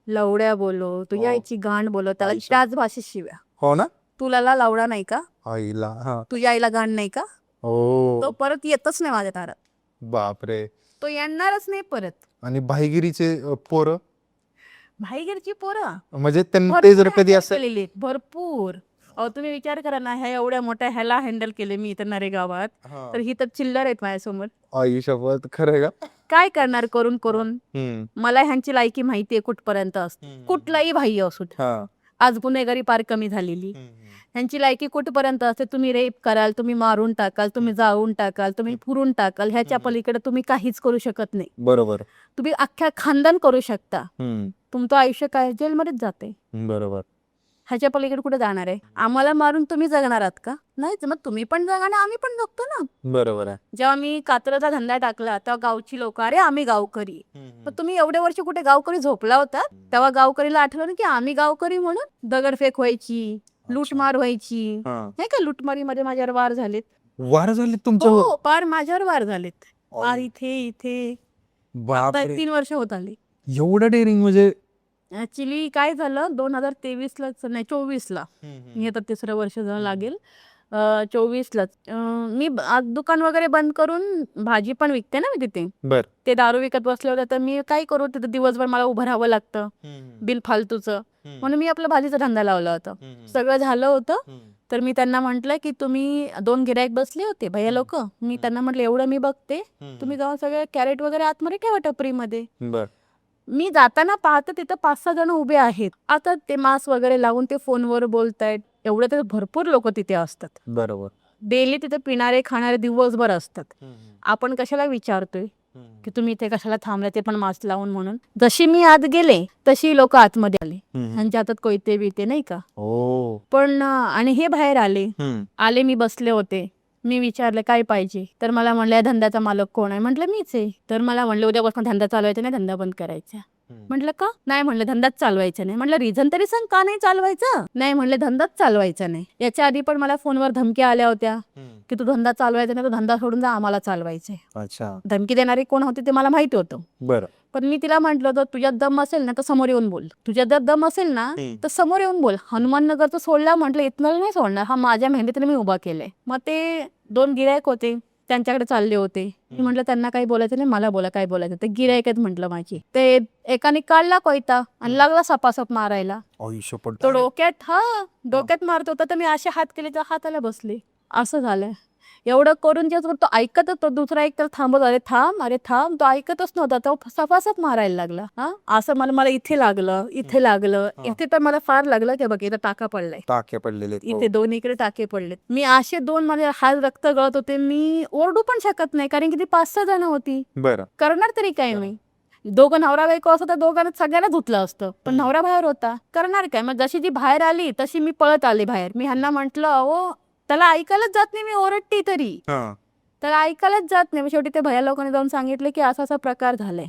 लवड्या बोलो, तू यायची गाण बोलो, त्याला त्याच भाषेत शिव्या. हो ना. तुला लावडा नाही का? आईला. तुझ्या आईला गाण नाही का? तो परत येतच नाही माझ्या दारात. बापरे. तो येणारच नाही परत. आणि भाईगिरीचे पोरं, भाईगिरची पोरं म्हणजे त्यांना ते जर कधी असं भरपूर. तुम्ही विचार करा ना, ह्या एवढ्या मोठ्या ह्याला हँडल केले मी इथं नरेगावात, तर ही तर चिल्लर आहेत माझ्यासमोर. आयुष्यात. खरं का? काय करणार करून मला ह्यांची लायकी माहितीये कुठपर्यंत असते. कुठलाही भाई असू द्या. आज गुन्हेगारी फार कमी झालेली. ह्यांची लायकी कुठपर्यंत असते. तुम्ही रेप कराल, तुम्ही मारून टाकाल, तुम्ही जाळून टाकाल, तुम्ही पुरून टाकाल. ह्याच्या पलीकडे तुम्ही काहीच करू शकत नाही. बरोबर. तुम्ही अख्ख्या खानदान करू शकता. तुमचं आयुष्य काय जेलमध्येच जाते. बरोबर. ह्याच्या पलीकडे कुठे जाणार आहे? आम्हाला मारून तुम्ही जगणार आहात का? नाही. मग तुम्ही पण जगा ना, आम्ही पण जगतो ना. बरोबर आहे. जेव्हा मी कात्रचा धंदा टाकला तेव्हा गावची लोक, अरे आम्ही गावकरी. पण तुम्ही एवढे वर्ष कुठे गावकरी झोपला होता? तेव्हा गावकरीला आठवलं की आम्ही गावकरी म्हणून दगडफेक व्हायची, लूटमार व्हायची. नाही का, लूटमारीमध्ये माझ्यावर वार झालेत. वार झाले तुमच्या? हो, पार माझ्यावर वार झालेत. पार इथे 3 वर्ष होत आली. एवढं डेअरिंग म्हणजे? ऍक्च्युली काय झालं, 2023 नाही 24ला, मी आता 3रं वर्ष लागेल. 24लाच मी दुकान वगैरे बंद करून भाजी पण विकते ना मी तिथे. बर. ते दारू विकत बसले होते, तर मी काय करू, तिथे दिवसभर मला उभं राहावं लागतं बिल फालतूचं. म्हणून मी आपला भाजीचा धंदा लावला होता. सगळं झालं होतं, तर मी त्यांना म्हटलं की तुम्ही 2 गिरायक बसले होते भैया लोक, मी त्यांना म्हटलं एवढं मी बघते, तुम्ही जाऊन सगळे कॅरेट वगैरे आतमध्ये ठेवा टपरीमध्ये. मी जाताना पाहते तिथं 5-6 जण उभे आहेत. आता ते मास्क वगैरे लावून ते फोनवर बोलतायत. एवढे तर भरपूर लोक तिथे असतात. बरोबर. डेली तिथे पिणारे खाणारे दिवसभर असतात. आपण कशाला विचारतोय की तुम्ही इथे कशाला थांबले, ते पण मास्क लावून म्हणून. जशी मी आत गेले तशी लोक आतमध्ये आले. ह्यांच्या हातात कोयते बिते नाही का. पण आणि हे बाहेर आले, मी बसले होते. मी विचारलं काय पाहिजे, तर मला म्हणलं या धंद्याचा मालक कोण आहे? म्हटलं मीच आहे. तर मला म्हणलं उद्यापासून धंदा चालवायचा नाही, धंदा बंद करायचा. म्हटलं का? नाही म्हणलं धंदाच चालवायचा नाही. म्हटलं रिझन तरी सांग, का नाही चालवायचं? नाही म्हणले धंदाच चालवायचा नाही. याच्या आधी पण मला फोनवर धमक्या आल्या होत्या की तू धंदा चालवायचा नाही, तो धंदा सोडून जा, आम्हाला चालवायचंय. अच्छा. धमकी देणारी कोण होती ते मला माहिती होतं. बरं. पण मी तिला म्हटलं होतं तुझ्यात दम असेल ना तर समोर येऊन बोल. तुझ्यात जर दम असेल ना तर समोर येऊन बोल. हनुमाननगरचं सोडला म्हटलं, इथनं नाही सोडणार, हा माझ्या मेहनतीने मी उभा केलंय. मग ते 2 गिरायक होते, त्यांच्याकडे चालले होते. मी म्हटलं त्यांना काही बोलायचं नाही, मला बोला काय बोलायचं. ते गिरायक आहेत म्हटलं माझी. ते एकाने काढला कोयता आणि लागला सपासप मारायला. तो डोक्यात मारत होता, तर मी असे हात केले तर हाताला बसले. असं झालंय. एवढं करून जे तो ऐकतच, तो दुसरा एक तर थांबत, अरे थांब, तो ऐकतच नव्हता, तो सफासफ मारायला लागला. हा असं मला इथे लागलं, इथे लागलं, इथे तर मला फार लागलं की बघ इथं टाका पडलाय, टाके पडलेले आहेत. इथे दोन्हीकडे टाके पडलेत. मी असे दोन माझे हात रक्त गळत होते, मी ओरडू पण शकत नाही कारण की ती 5-6 जण होती. बरं. करणार तरी काय मी? दोघं नवरा बायको असं तर दोघांना सगळ्यांना धुतलं असतं, पण नवरा बाहेर होता, करणार काय? मग जशी ती बाहेर आली तशी मी पळत आले बाहेर. मी ह्यांना म्हंटल, अहो त्याला ऐकायलाच जात नाही, मी ओरडते तरी त्याला ऐकायलाच जात नाही. शेवटी ते भैया लोकांनी जाऊन सांगितले की असा असा प्रकार झालाय.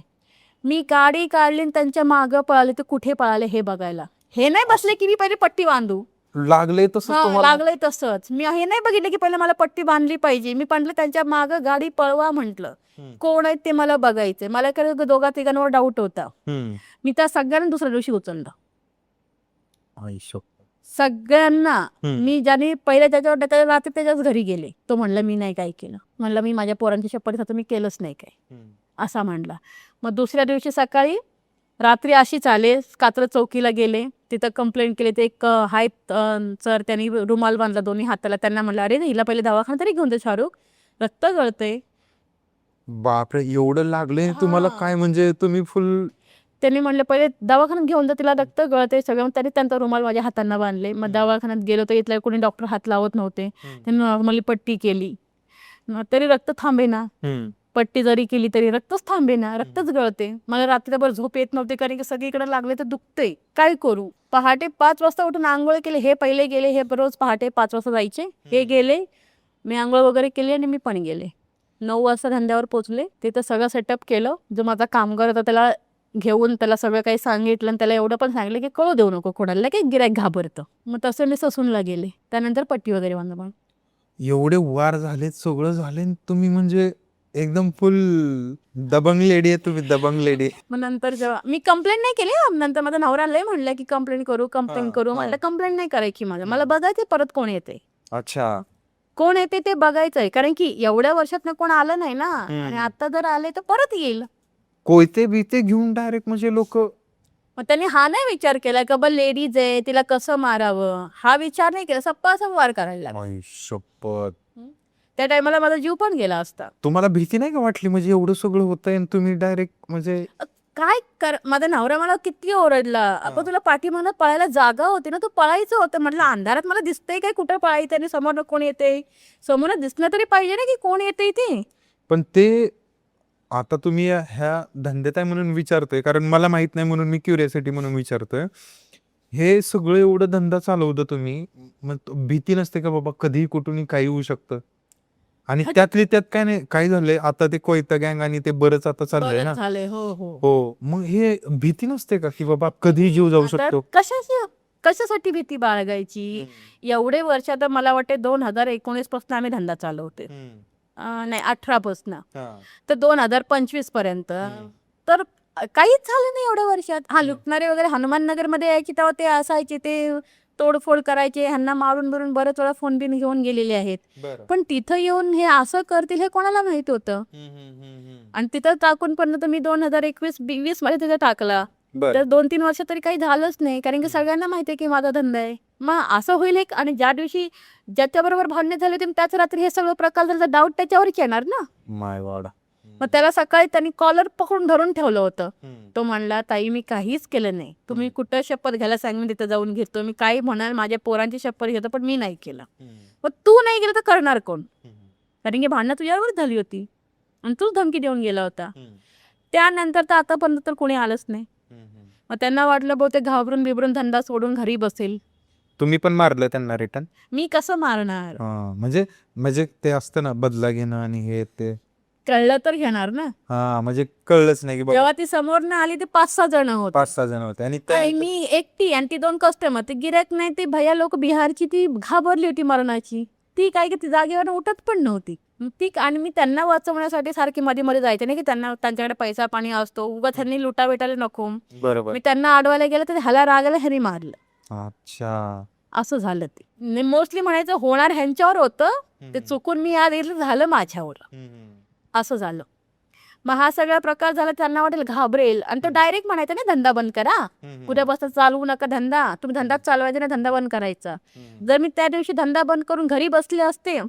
मी गाडी काढली आणि त्यांच्या मागं पळाले, तर कुठे पळाले हे बघायला. हे नाही बसले की मी पहिले पट्टी बांधू, लागले तसं लागलंय तसंच. मी हे नाही बघितलं की पहिले मला पट्टी बांधली पाहिजे. मी म्हटलं त्यांच्या मागं गाडी पळवा, म्हटलं कोण आहेत ते मला बघायचंय. मला काय दोघा तिघांवर डाऊट होता. मी त्या सगळ्यांना दुसऱ्या दिवशी उचललं, सगळ्यांना. मी ज्याने पहिल्या त्याच्यावर रात्री त्याच्याच घरी गेले. तो म्हणला मी नाही काय केलं. म्हणलं मी माझ्या पोरांची शपथ खातो, मी केलंच नाही काय, असा म्हणला. मग दुसऱ्या दिवशी सकाळी रात्री अशीच आले, कात्रज चौकीला गेले, तिथं कंप्लेंट केली. ते एक आहेत सर, त्यांनी रुमाल बांधला दोन्ही हाताला. त्यांना म्हणलं अरे हिला पहिले दवाखाना तरी घेऊन दे शाहरुख, रक्त गळतंय. बापरे, एवढं लागले तुम्हाला? काय म्हणजे तुम्ही फुल. त्यांनी म्हणलं पहिले दवाखान्यात घेऊन जा, तिला रक्त गळते सगळं. त्यांनी त्यांचा रुमाल माझ्या हातांना बांधले. मग दवाखान्यात गेलो तर इथल्या कोणी डॉक्टर हात लावत नव्हते. त्यांनी नॉर्मली पट्टी केली, तरी रक्त थांबेना. पट्टी जरी केली तरी रक्तच थांबेना, रक्तच गळते. मला रात्रभर झोप येत नव्हते कारण की सगळीकडे लागले तर दुखते, काय करू? पहाटे 5 वाजता उठून आंघोळ केले. हे पहिले गेले, हे रोज पहाटे 5 वाजता जायचे, हे गेले. मी आंघोळ वगैरे केली आणि मी पण गेले. 9 वाजता धंद्यावर पोचले. तिथं सगळं सेटअप केलं. जो माझा कामगार होता त्याला घेऊन त्याला सगळं काही सांगितलं आणि त्याला एवढं पण सांगितलं की कळू देऊ नको कोणाला, की गिऱ्हाईक घाबरतं. मग तसं मी ससूनला गेले. त्यानंतर पट्टी वगैरे बांधलं. पण एवढे वार झाले, सगळं झाले, तुम्ही म्हणजे एकदम फुल दबंग लेडी आहे तुम्ही, दबंग लेडी. मग नंतर जेव्हा मी कंप्लेंट नाही केली, नंतर माझा नवरा लय म्हणलं की कंप्लेंट करू. मला कंप्लेंट नाही करायची, मला बघायचे परत कोण येते. अच्छा, कोण येते ते बघायचंय, कारण की एवढ्या वर्षात कोण आलं नाही ना. आणि आता जर आले तर परत येईल. कोयते बिते घेऊन डायरेक्ट म्हणजे लोक. मग त्यांनी हा नाही विचार केला का बा लेडीज आहे तिला कसं मारावं, हा विचार नाही केला. सप्पा वार करायला लागला. शपथ, त्या टायमाला माझा जीव पण गेला असता. तुम्हाला भीती नाही का वाटली? म्हणजे एवढं सगळं होतंय आणि तुम्ही डायरेक्ट म्हणजे काय कर. माझा नवरा मला किती ओरडला, आपण तुला पाठीमागं पळायला जागा होती ना, तू पळायचं होतं. म्हटलं अंधारात मला दिसतंय काय, कुठं पळायचं, आणि समोर कोण येते, समोर दिसणं तरी पाहिजे ना की कोण येते ते. पण ते आता तुम्ही ह्या धंद्यात आहे म्हणून विचारतोय, कारण मला माहित नाही म्हणून मी क्युरियोसिटी म्हणून विचारतोय. हे सगळं एवढं धंदा चालवतं तुम्ही, मग भीती नसते का बाबा कधीही कुठूनही काही होऊ शकतं? आणि त्यातली त्यात काय नाही, काय झालंय आता ते कोयता गँग आणि ते बरंच आता चाललंय ना. झाले. हो हो हो, मग हे भीती नसते का की बाबा कधी जीव जाऊ शकतो? कशासाठी भीती बाळगायची? एवढे वर्ष, आता मला वाटते 2019 पासून आम्ही धंदा चालवते. नाही 18 पासून तर 2025 पर्यंत तर काहीच झालं नाही एवढ्या वर्षात. हा, लुटणारे वगैरे हनुमान नगर मध्ये यायचे तेव्हा ते असायचे, ते तोडफोड करायचे, ह्यांना मारून बिरून बरेच वेळा फोन बिन घेऊन गेलेले आहेत. पण तिथं येऊन हे असं करतील हे कोणाला माहित होतं? आणि तिथं टाकून पण मी 2021-20 मध्ये तिथं टाकला. तर 2-3 वर्ष तरी काही झालंच नाही, कारण की सगळ्यांना माहिती आहे की माझा धंदा आहे. मग असं होईल एक, आणि ज्या दिवशी ज्याच्या बरोबर भांडणे झाले होते त्याच रात्री हे सगळं प्रकार झाला, डाऊट त्याच्यावरच येणार ना. माय गॉड. मग त्याला सकाळी त्यांनी कॉलर पकडून धरून ठेवलं होतं. तो म्हणला ताई मी काहीच केलं नाही, तुम्ही कुठं शपथ घ्यायला सांग, तिथं जाऊन घेतो. मी काही म्हणाल माझ्या पोरांची शपथ घेतो, पण मी नाही केलं. मग तू नाही केलं तर करणार कोण? कारण की भांडणं तुझ्यावर झाली होती आणि तूच धमकी देऊन गेला होता. त्यानंतर तर आतापर्यंत तर कोणी आलंच नाही. मग त्यांना वाटलं बहुतेक घाबरून बिबरून धंदा सोडून घरी बसेल. तुम्ही पण मारलं त्यांना रिटर्न? मी कसं मारणार? म्हणजे म्हणजे ते असतं ना बदला घेणं आणि हे ते. कळलं तर घेणार ना. म्हणजे कळलंच नाही की जेव्हा ती समोर ना आली ते 5-6 जण होते. 5-6 जण होते आणि मी एकटी आणि ती 2 कस्टमर. ते गिऱ्हाईक नाही, ते भैया लोक बिहारची, ती घाबरली होती मरणाची. ती काय की ती जागेवर उठत पण नव्हती. ती, आणि मी त्यांना वाचवण्यासाठी सारखी मध्ये मध्ये जायचे नाही की त्यांच्याकडे पैसा पाणी असतो, उगा त्यांनी लुटा भेटायला नको. बरोबर. मी त्यांना अडवायला गेलं तर ह्याला रागाला ह्यानी मारलं. अच्छा, असं झालं. ते मोस्टली म्हणायचं होणार ह्यांच्यावर होतं, ते चुकून मी आज झालं माझ्यावर, असं झालं. मग हा सगळा प्रकार झाला, त्यांना वाटेल घाबरेल आणि तो डायरेक्ट म्हणायचा ना धंदा बंद करा, उद्यापासून चालवू नका धंदा, तुम्ही धंदाच चालवायचा ना, धंदा बंद करायचा. जर मी त्या दिवशी धंदा बंद करून घरी बसले असते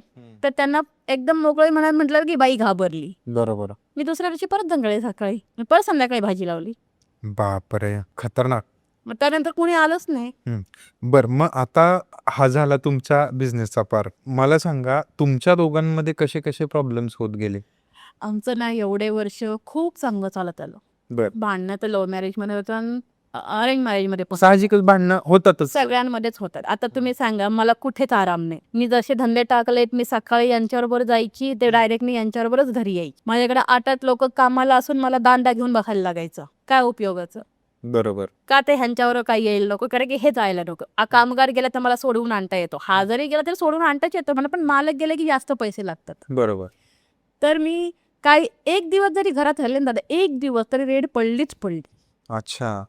तर त्यांना एकदम मोकळी मनात म्हटलं की बाई घाबरली. बरोबर. मी दुसऱ्या दिवशी परत दंगळे सकाळी, परत संध्याकाळी भाजी लावली. बापरे, खतरनाक. मग त्यानंतर कोणी आलंच नाही. बर, मग आता हा झाला तुमच्या बिझनेसचा पार्ट. मला सांगा, तुमच्या दोघांमध्ये कसे कसे प्रॉब्लेम्स होत गेले? आमचं ना एवढे वर्ष खूप चांगलं चालत आलं. बर. भांडणं तर लव्ह मॅरेज मध्ये होतं आणि अरेंज मॅरेज मध्ये पण साहजिकच भांडणं होतातच. सगळ्यांमध्येच होतात. आता तुम्ही सांगा, मला कुठेच आराम नाही. मी जसे धंदे टाकलेत, मी सकाळी यांच्याबरोबर जायची, ते डायरेक्टली यांच्याबरोबरच घरी यायची. माझ्याकडे 8 लोक कामाला असून मला दांडा घेऊन बघायला लागायचं. काय उपयोगाचं? बरोबर. का ते ह्यांच्यावर काही येईल नको, कारण की हे जायला नको. कामगार गेला तर मला सोडवून आणता येतो, हा जरी गेला तरी सोडवून आणताच येतो मला, पण मालक गेले की जास्त पैसे लागतात. बरोबर. तर मी काही एक दिवस जरी घरात राहिले ना दादा, एक दिवस तरी रेड पडलीच पडली. अच्छा.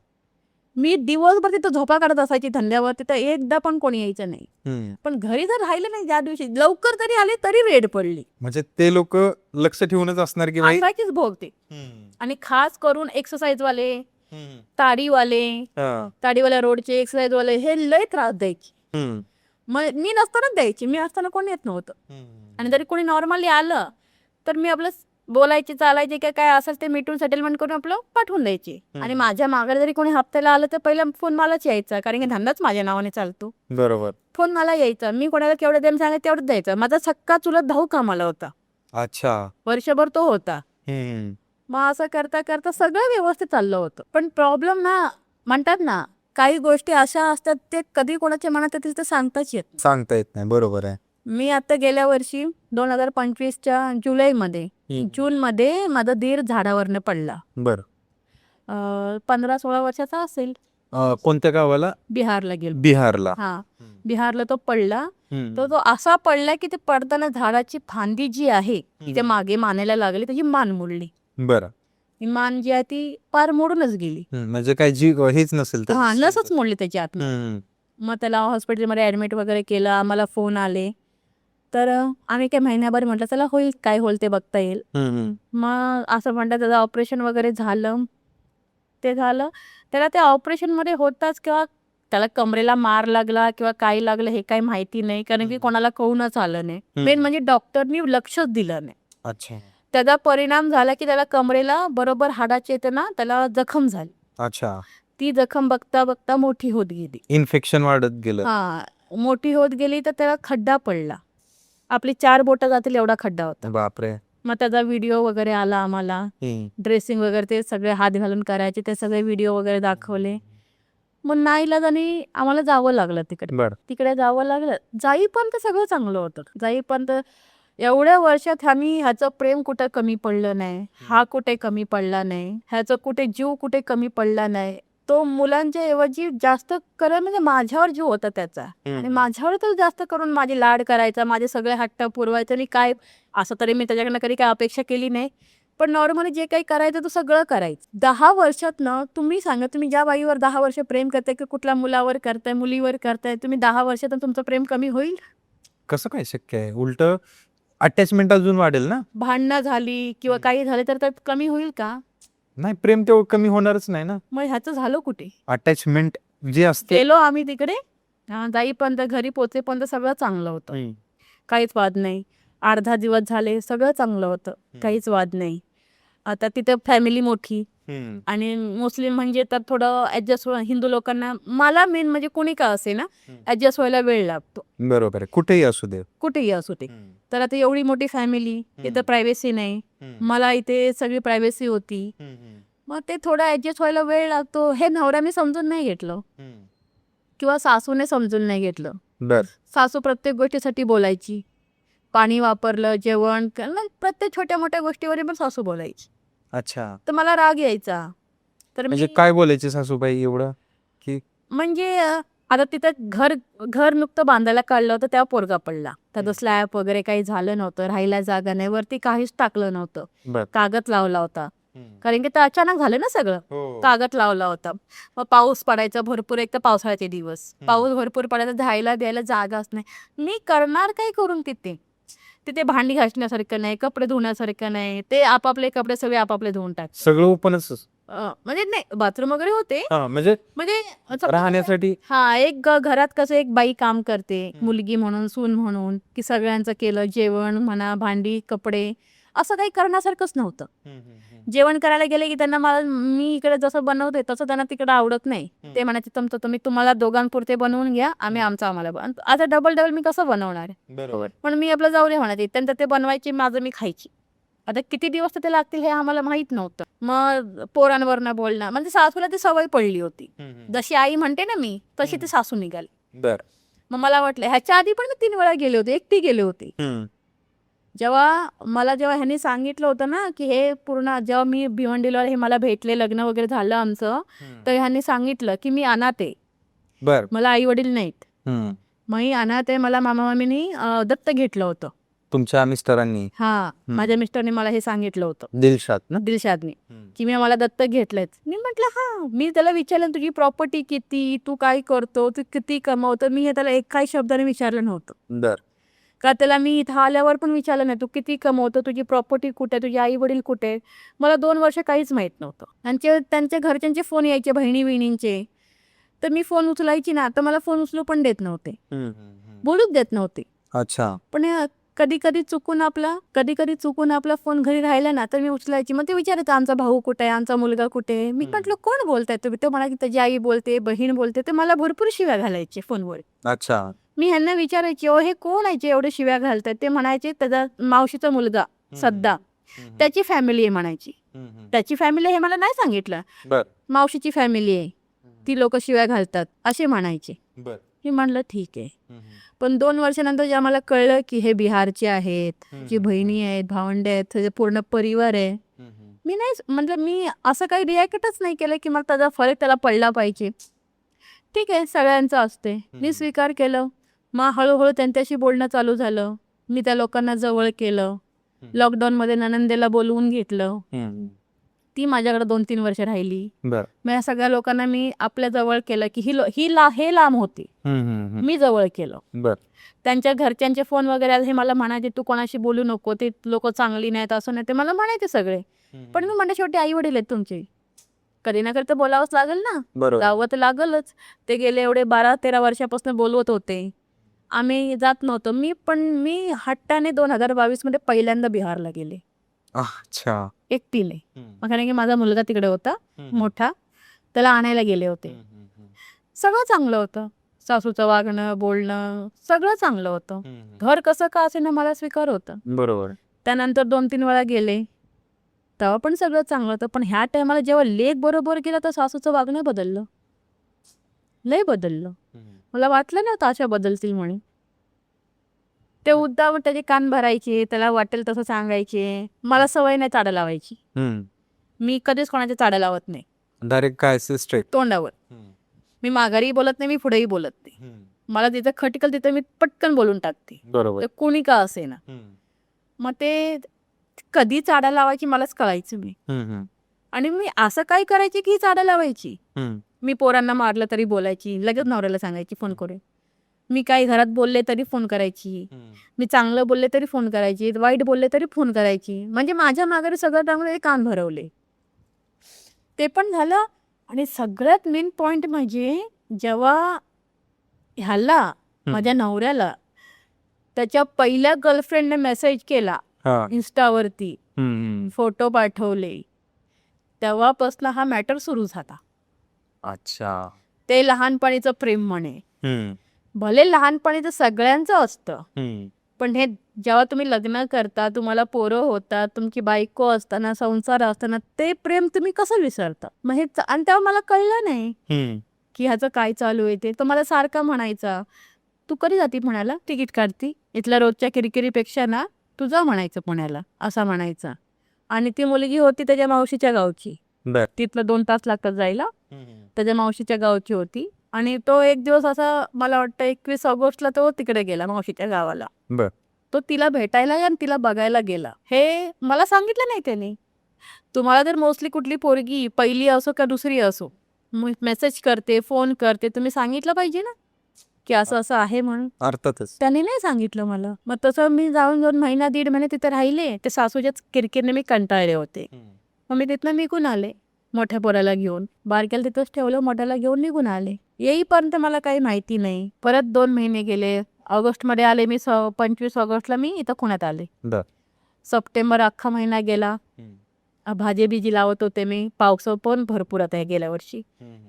मी दिवसभर तिथं झोपा काढत असायची धंद्यावर, तिथं एकदा पण कोणी यायचं नाही. पण घरी जर राहिले नाही, ज्या दिवशी लवकर तरी आले तरी रेड पडली. म्हणजे ते लोक लक्ष ठेवूनच असणार की बाई असायचीच भोगते. आणि खास करून एक्सरसाइज वाले, ताडीवाल्या रोडचे एक्सरसाइज वाले, हे लय त्रास द्यायचे. मग मी नसतानाच द्यायची, मी असताना कोणी येत नव्हतं. आणि जरी कोणी नॉर्मली आलं तर मी आपलं बोलायचे, चालायचे, काय असेल ते मिटून सेटलमेंट करून आपलं पाठवून द्यायचे. आणि माझ्या मागे जरी कोणी हप्त्याला आलं तर पहिला फोन मलाच यायचा, कारण की धंदाच माझ्या नावाने चालतो. बरोबर. फोन मला यायचा, मी कोणाला केवढं द्यायला सांगायचं तेवढंच द्यायचं. माझा सक्का चुलत भाऊ कामाला होता. अच्छा. वर्षभर तो होता. मग असं करता करता सगळं व्यवस्थित चाललं होतं. पण प्रॉब्लेम ना, म्हणतात ना, काही गोष्टी अशा असतात ते कधी कोणाच्या मनात येतील ते सांगता येत नाही. बरोबर आहे. मी आता गेल्या वर्षी 2025च्या जून मध्ये माझा दीर झाडावरनं पडला. बर. 15-16 वर्षाचा असेल. कोणत्या गावाला? बिहारला गेलो. बिहारला? हा, बिहारला तो पडला. तो असा पडला की ते पडताना झाडाची फांदी जी आहे ती मागे मानेला लागली, त्याची मान मोडली. बरं. ही मान जी आहे ती पार मोडूनच गेली. म्हणजे काय जी हेच नसेल? हा, नसच मोडली त्याची आत. मग त्याला हॉस्पिटलमध्ये ऍडमिट वगैरे केलं. आम्हाला फोन आले तर आम्ही काय महिन्याभर म्हटलं चला होईल, काय होईल ते बघता येईल. मग असं म्हणतात त्याचं ऑपरेशन वगैरे झालं. ते झालं, त्याला त्या ऑपरेशनमध्ये होताच किंवा त्याला कमरेला मार लागला किंवा काय लागलं हे काही माहिती नाही, कारण की कोणाला कळूनच आलं नाही. मेन म्हणजे डॉक्टरनी लक्षच दिलं नाही. अच्छा. त्याचा परिणाम झाला की त्याला कमरेला बरोबर हाडाच्या इथे ना त्याला जखम झाली. अच्छा. ती जखम बघता बघता मोठी होत गेली. इन्फेक्शन वाढत गेलं. हा, मोठी होत गेली तर त्याला खड्डा पडला. आपली 4 बोटं जातील एवढा खड्डा होता. बापरे. मग त्याचा व्हिडिओ वगैरे आला आम्हाला. ड्रेसिंग वगैरे ते सगळे हात घालून करायचे, ते सगळे व्हिडिओ वगैरे दाखवले. मग नाईलाजाने आम्हाला जावं लागलं तिकडे जावं लागलं. जाईपर्यंत सगळं चांगलं होतं. जाईपर्यंत एवढ्या वर्षात आम्ही ह्याचं प्रेम कुठं कमी पडलं नाही, हा कुठे कमी पडला नाही, ह्याचं कुठे जीव कुठे कमी पडला नाही. तो मुलांच्या ऐवजी जास्त करून म्हणजे माझ्यावर जीव होता त्याचा. आणि माझ्यावर तर जास्त करून माझे लाड करायचा, माझे सगळे हट्ट पुरवायचे. आणि काय असं तरी मी त्याच्याकडनं कधी काय अपेक्षा केली नाही, पण नॉर्मली जे काही करायचं तो सगळं करायचं. 10 वर्षात ना, तुम्ही सांगा, तुम्ही ज्या बाईवर 10 वर्ष प्रेम करताय की कुठल्या मुलावर करताय, मुलीवर करताय, तुम्ही 10 वर्षात तुमचं प्रेम कमी होईल? कसं काय शक्य आहे? उलट अटॅचमेंट अजून वाढेल ना. भांडणं झाली किंवा काही झाले तर कमी होईल का? नाही, प्रेम तेवढं कमी होणारच नाही ना. मग ह्याचं झालं कुठे? अटॅचमेंट जे असते. गेलो आम्ही तिकडे, जाईपर्यंत घरी पोचेपर्यंत सगळं चांगलं होतं, काहीच वाद नाही. अर्धा दिवस झाले सगळं चांगलं होतं, काहीच वाद नाही. आता तिथे फॅमिली मोठी आणि मुस्लिम म्हणजे तर थोडं ऍडजस्ट, हिंदू लोकांना, मला मेन म्हणजे कोणी का असे ना, ऍडजस्ट व्हायला वेळ लागतो. बरोबर आहे, कुठेही असू दे. कुठेही असू दे. तर आता एवढी मोठी फॅमिली, इथं प्रायव्हसी नाही, मला इथे सगळी प्रायव्हसी होती. मग ते थोडं ऍडजस्ट व्हायला वेळ लागतो. हे नवऱ्याने समजून नाही घेतलं किंवा सासूने समजून नाही घेतलं. सासू प्रत्येक गोष्टीसाठी बोलायची, पाणी वापरलं, जेवण, प्रत्येक छोट्या मोठ्या गोष्टीवर पण सासू बोलायची. अच्छा. तर मला राग यायचा. तर म्हणजे काय बोलायचे सासूबाई एवढं की? म्हणजे आता तिथं घर नुकतं बांधायला काढलं होतं, तेव्हा पोरगा पडला. त्याचं स्लॅब वगैरे काही झालं नव्हतं, राहायला जागा नाही, वरती काहीच टाकलं नव्हतं, कागद लावला होता. कारण की ते अचानक झालं ना सगळं, कागद लावला होता. मग पाऊस पडायचा भरपूर, एक तर पावसाळ्याचे दिवस, पाऊस भरपूर पडायचा, जायला द्यायला जागाच नाही. मी करणार काय करून तिथे? तिथे भांडी घासण्यासारखं नाही, कपडे धुण्यासारखं नाही. ते आपापले कपडे सगळे आपापले धुवून टाक. सगळं ओपनच. म्हणजे नाही, बाथरूम वगैरे होते. म्हणजे म्हणजे राहण्यासाठी. घरात कसं एक बाई काम करते, मुलगी म्हणून, सून म्हणून, की सगळ्यांचं केलं, जेवण म्हणा, भांडी, कपडे, असं काही करण्यासारखंच नव्हतं. जेवण करायला गेले की त्यांना मी इकडे जसं बनवते तसं त्यांना तिकडे आवडत नाही. ते म्हणायचे तुमचं तुम्ही तुम्हाला दोघांपुरते बनवून घ्या, आम्ही आमचं आम्हाला आता डबल मी कसं बनवणार. बरोबर. पण मी आपलं जाऊ दे म्हणायचे. त्यांचं ते बनवायचे, माझं मी खायची. आता किती दिवस ते लागतील हे आम्हाला माहित नव्हतं. मग पोरांवरनं बोलणं, म्हणजे सासूला ती सवय पडली होती. जशी आई म्हणते ना मी, तशी ती सासू निघाली. मग मला वाटलं ह्याच्या आधी पण मी 3 वेळा गेले होते, एकटी गेले होते. जेव्हा ह्यांनी सांगितलं होतं ना की हे पूर्ण, जेव्हा मी भिवंडीला हे मला भेटले, लग्न वगैरे झालं आमचं, तर ह्यांनी सांगितलं की मी अनाथ आहे, मला आई वडील नाहीत, मग ही अनाथ आहे, मला मामा मामीनी दत्त घेतलं होतं. तुमच्या मिस्टरांनी? हा, माझ्या मिस्टरने मला हे सांगितलं होतं, दिलशादने, की मी मला दत्तक घेतलंय. मी म्हटलं हा. मी त्याला विचारलं तुझी प्रॉपर्टी किती, तू काय करतो, तू किती कमवतो. मी हे त्याला एक काही शब्दाने विचारलं नव्हतं. का त्याला मी इथं आल्यावर पण विचारलं नाही तू किती कमवतो, तुझी प्रॉपर्टी कुठे, तुझे आई वडील कुठे. मला 2 वर्ष काहीच माहित नव्हतं. त्यांच्या घरच्यांचे फोन यायचे, बहिणी बहिणींचे, तर मी फोन उचलायची ना, तर मला फोन उचलू पण देत नव्हते, बोलूच देत नव्हते. अच्छा. पण कधी कधी चुकून आपला फोन घरी राहिला ना, तर मी उचलायची. मग ते विचारायचं आमचा भाऊ कुठे आहे, आमचा मुलगा कुठे. मी म्हटलं कोण बोलताय तुम्ही. तो म्हणा की त्याची आई बोलते, बहीण बोलते. ते मला भरपूर शिव्या घालायचे फोनवर. अच्छा. मी ह्यांना विचारायची हे कोण आहे जे एवढे शिव्या घालतात. ते म्हणायचे त्याचा मावशीचा मुलगा सद्दा, त्याची फॅमिली आहे म्हणायची. त्याची फॅमिली हे मला नाही सांगितलं, मावशीची फॅमिली आहे, ती लोक शिव्या घालतात असे म्हणायचे. मी म्हणलं ठीक आहे. पण 2 वर्षानंतर जे आम्हाला कळलं की हे बिहारचे आहेत, जी बहिणी आहेत, भावंडे आहेत, त्याचे पूर्ण परिवार आहे, मी नाही म्हणजे मी असं काही रिॲक्टच नाही केलं की मला त्याचा फरक त्याला पडला पाहिजे. ठीक आहे, सगळ्यांचं असते, मी स्वीकार केलं. मग हळूहळू त्यांच्याशी बोलणं चालू झालं. मी त्या लोकांना जवळ केलं. लॉकडाऊनमध्ये नणंदेला बोलवून घेतलं, ती माझ्याकडे 2-3 वर्ष राहिली. मग या सगळ्या लोकांना मी आपल्या जवळ केलं की हे लांब होते, मी जवळ केलं. त्यांच्या घरच्यांचे फोन वगैरे हे मला म्हणायचे तू कोणाशी बोलू नको, ते लोक चांगली नाहीत, असं नाही, ते मला म्हणायचे सगळे. पण मी म्हणते शेवटी आई वडील आहेत तुमचे, कधी ना कधी तर बोलावंच लागेल ना, जावं तर लागलच. ते गेले एवढे 12-13 वर्षापासून बोलवत होते, आम्ही जात नव्हतो. मी हट्टाने 2022 मध्ये पहिल्यांदा बिहारला गेले. अच्छा. एकटीने. कारण की माझा मुलगा तिकडे होता मोठा, त्याला आणायला गेले होते. सगळं चांगलं होतं, सासूचं वागणं, बोलणं सगळं चांगलं होतं. घर कसं का असे ना मला स्वीकार होतं. बरोबर. त्यानंतर 2-3 वेळा गेले, तेव्हा पण सगळं चांगलं होतं. पण ह्या टायमाला जेव्हा लेक बरोबर गेला तर सासूचं वागणं बदललं, लय बदललं. मला वाटलं नव्हतं अशा बदलतील म्हणून. ते उद्दाम त्याचे कान भरायचे, त्याला वाटेल तसं सांगायचे. मला सवय नाही चाडा लावायची, मी कधीच कोणाच्या चाडा लावत नाही. डायरेक्ट काय स्ट्रेट तोंडावर. मी माघारी बोलत नाही, मी पुढेही बोलत नाही. मला तिथं खटकल तिथं मी पटकन बोलून टाकते, बरोबर, कोणी का असे ना. मग ते कधी चाडा लावायची मलाच कळायचं मी. आणि मी असं काय करायची की चाडा लावायची. मी पोरांना मारलं तरी बोलायची, लगेच नवऱ्याला सांगायची फोन करून. मी काही घरात बोलले तरी फोन करायची, मी चांगलं बोलले तरी फोन करायची, वाईट बोलले तरी फोन करायची. म्हणजे माझ्या माघारी सगळं चांगलं कान भरवले, ते पण झालं. आणि सगळ्यात मेन पॉइंट म्हणजे जेव्हा ह्याला माझ्या नवऱ्याला त्याच्या पहिल्या गर्लफ्रेंडने मेसेज केला इन्स्टावरती, फोटो पाठवले, तेव्हापासून हा मॅटर सुरू झाला. अच्छा. ते लहानपणीचं प्रेम म्हणे. भले लहानपणीचं सगळ्यांचं असतं, पण हे जेव्हा तुम्ही लग्न करता, तुम्हाला पोरं होतात, तुमची बायको असताना, संसार असताना, ते प्रेम तुम्ही कसं विसरता. मग हे आणि तेव्हा मला कळलं नाही की ह्याचं काय चालू आहे. ते तो मला सारखा म्हणायचा, तू कधी जाती पुण्याला, तिकीट काढती, इथल्या रोजच्या किरकिरीपेक्षा ना तू जा म्हणायचं पुण्याला, असा म्हणायचा. आणि ती मुलगी होती त्याच्या मावशीच्या गावची, तिथलं 2 तास लागतात जायला, त्याच्या मावशीच्या गावची होती. आणि तो एक दिवस असा, मला वाटतं 21 ऑगस्टला तो तिकडे गेला मावशीच्या गावाला. तो तिला भेटायला आणि तिला बघायला गेला. हे मला सांगितलं नाही त्याने. तुम्हाला जर मोस्टली कुठली पोरगी पहिली असो का दुसरी असो मेसेज करते, फोन करते, तुम्ही सांगितलं पाहिजे ना. की असं असं आहे म्हणून. अर्थातच. त्यांनी नाही सांगितलं मला. मग तसं मी जाऊन 2 महिना 1.5 महिने तिथे राहिले. ते सासूच्याच किरकिरने मी कंटाळले होते. मग मी तिथनं निघून आले मोठ्या पोराला घेऊन. बारक्याला तिथंच ठेवलं, मोठ्याला घेऊन निघून आले. येईपर्यंत मला काही माहिती नाही. परत 2 महिने गेले. ऑगस्टमध्ये आले मी. 25 ऑगस्टला मी इथं पुण्यात आले. बर. सप्टेंबर अख्खा महिना गेला. भाजी लावत होते मी. पाऊस पण भरपूर आता हे गेल्या वर्षी.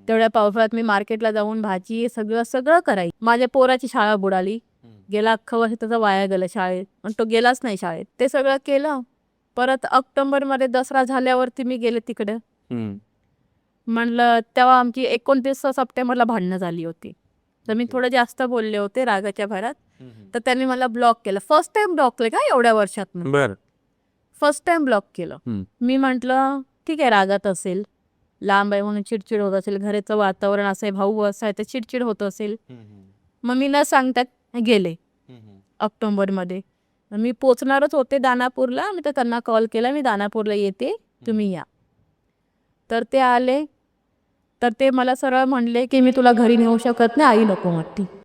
तेवढ्या पावसाळ्यात मी मार्केटला जाऊन भाजी सगळं करायची. माझ्या पोराची शाळा बुडाली. गेला अख्खं वर्ष त्याचं वाया गेलं शाळेत. पण तो गेलाच नाही शाळेत. ते सगळं केलं. परत ऑक्टोबरमध्ये दसरा झाल्यावरती मी गेले तिकडे. म्हणलं तेव्हा आमची 29 सप्टेंबरला भांडणं झाली होती. तर मी थोडं जास्त बोलले होते रागाच्या भरात. तर त्यांनी मला ब्लॉक केलं. फर्स्ट टाइम ब्लॉक केलं का एवढ्या वर्षात. बर. फर्स्ट टाइम ब्लॉक केलं. मी म्हटलं ठीक आहे, रागात असेल, लांब आहे म्हणून चिडचिड होत असेल, घराचं वातावरण असं आहे, भाऊ असं आहे तर चिडचिड होत असेल. मग मी न सांगता गेले ऑक्टोबरमध्ये. मी पोचणारच होते दानापूरला. मी तर त्यांना कॉल केला, मी दानापूरला येते, तुम्ही या. तर ते आले. तर ते मला सरळ म्हणले की मी तुला घरी नेऊ शकत नाही, आई नको म्हणते.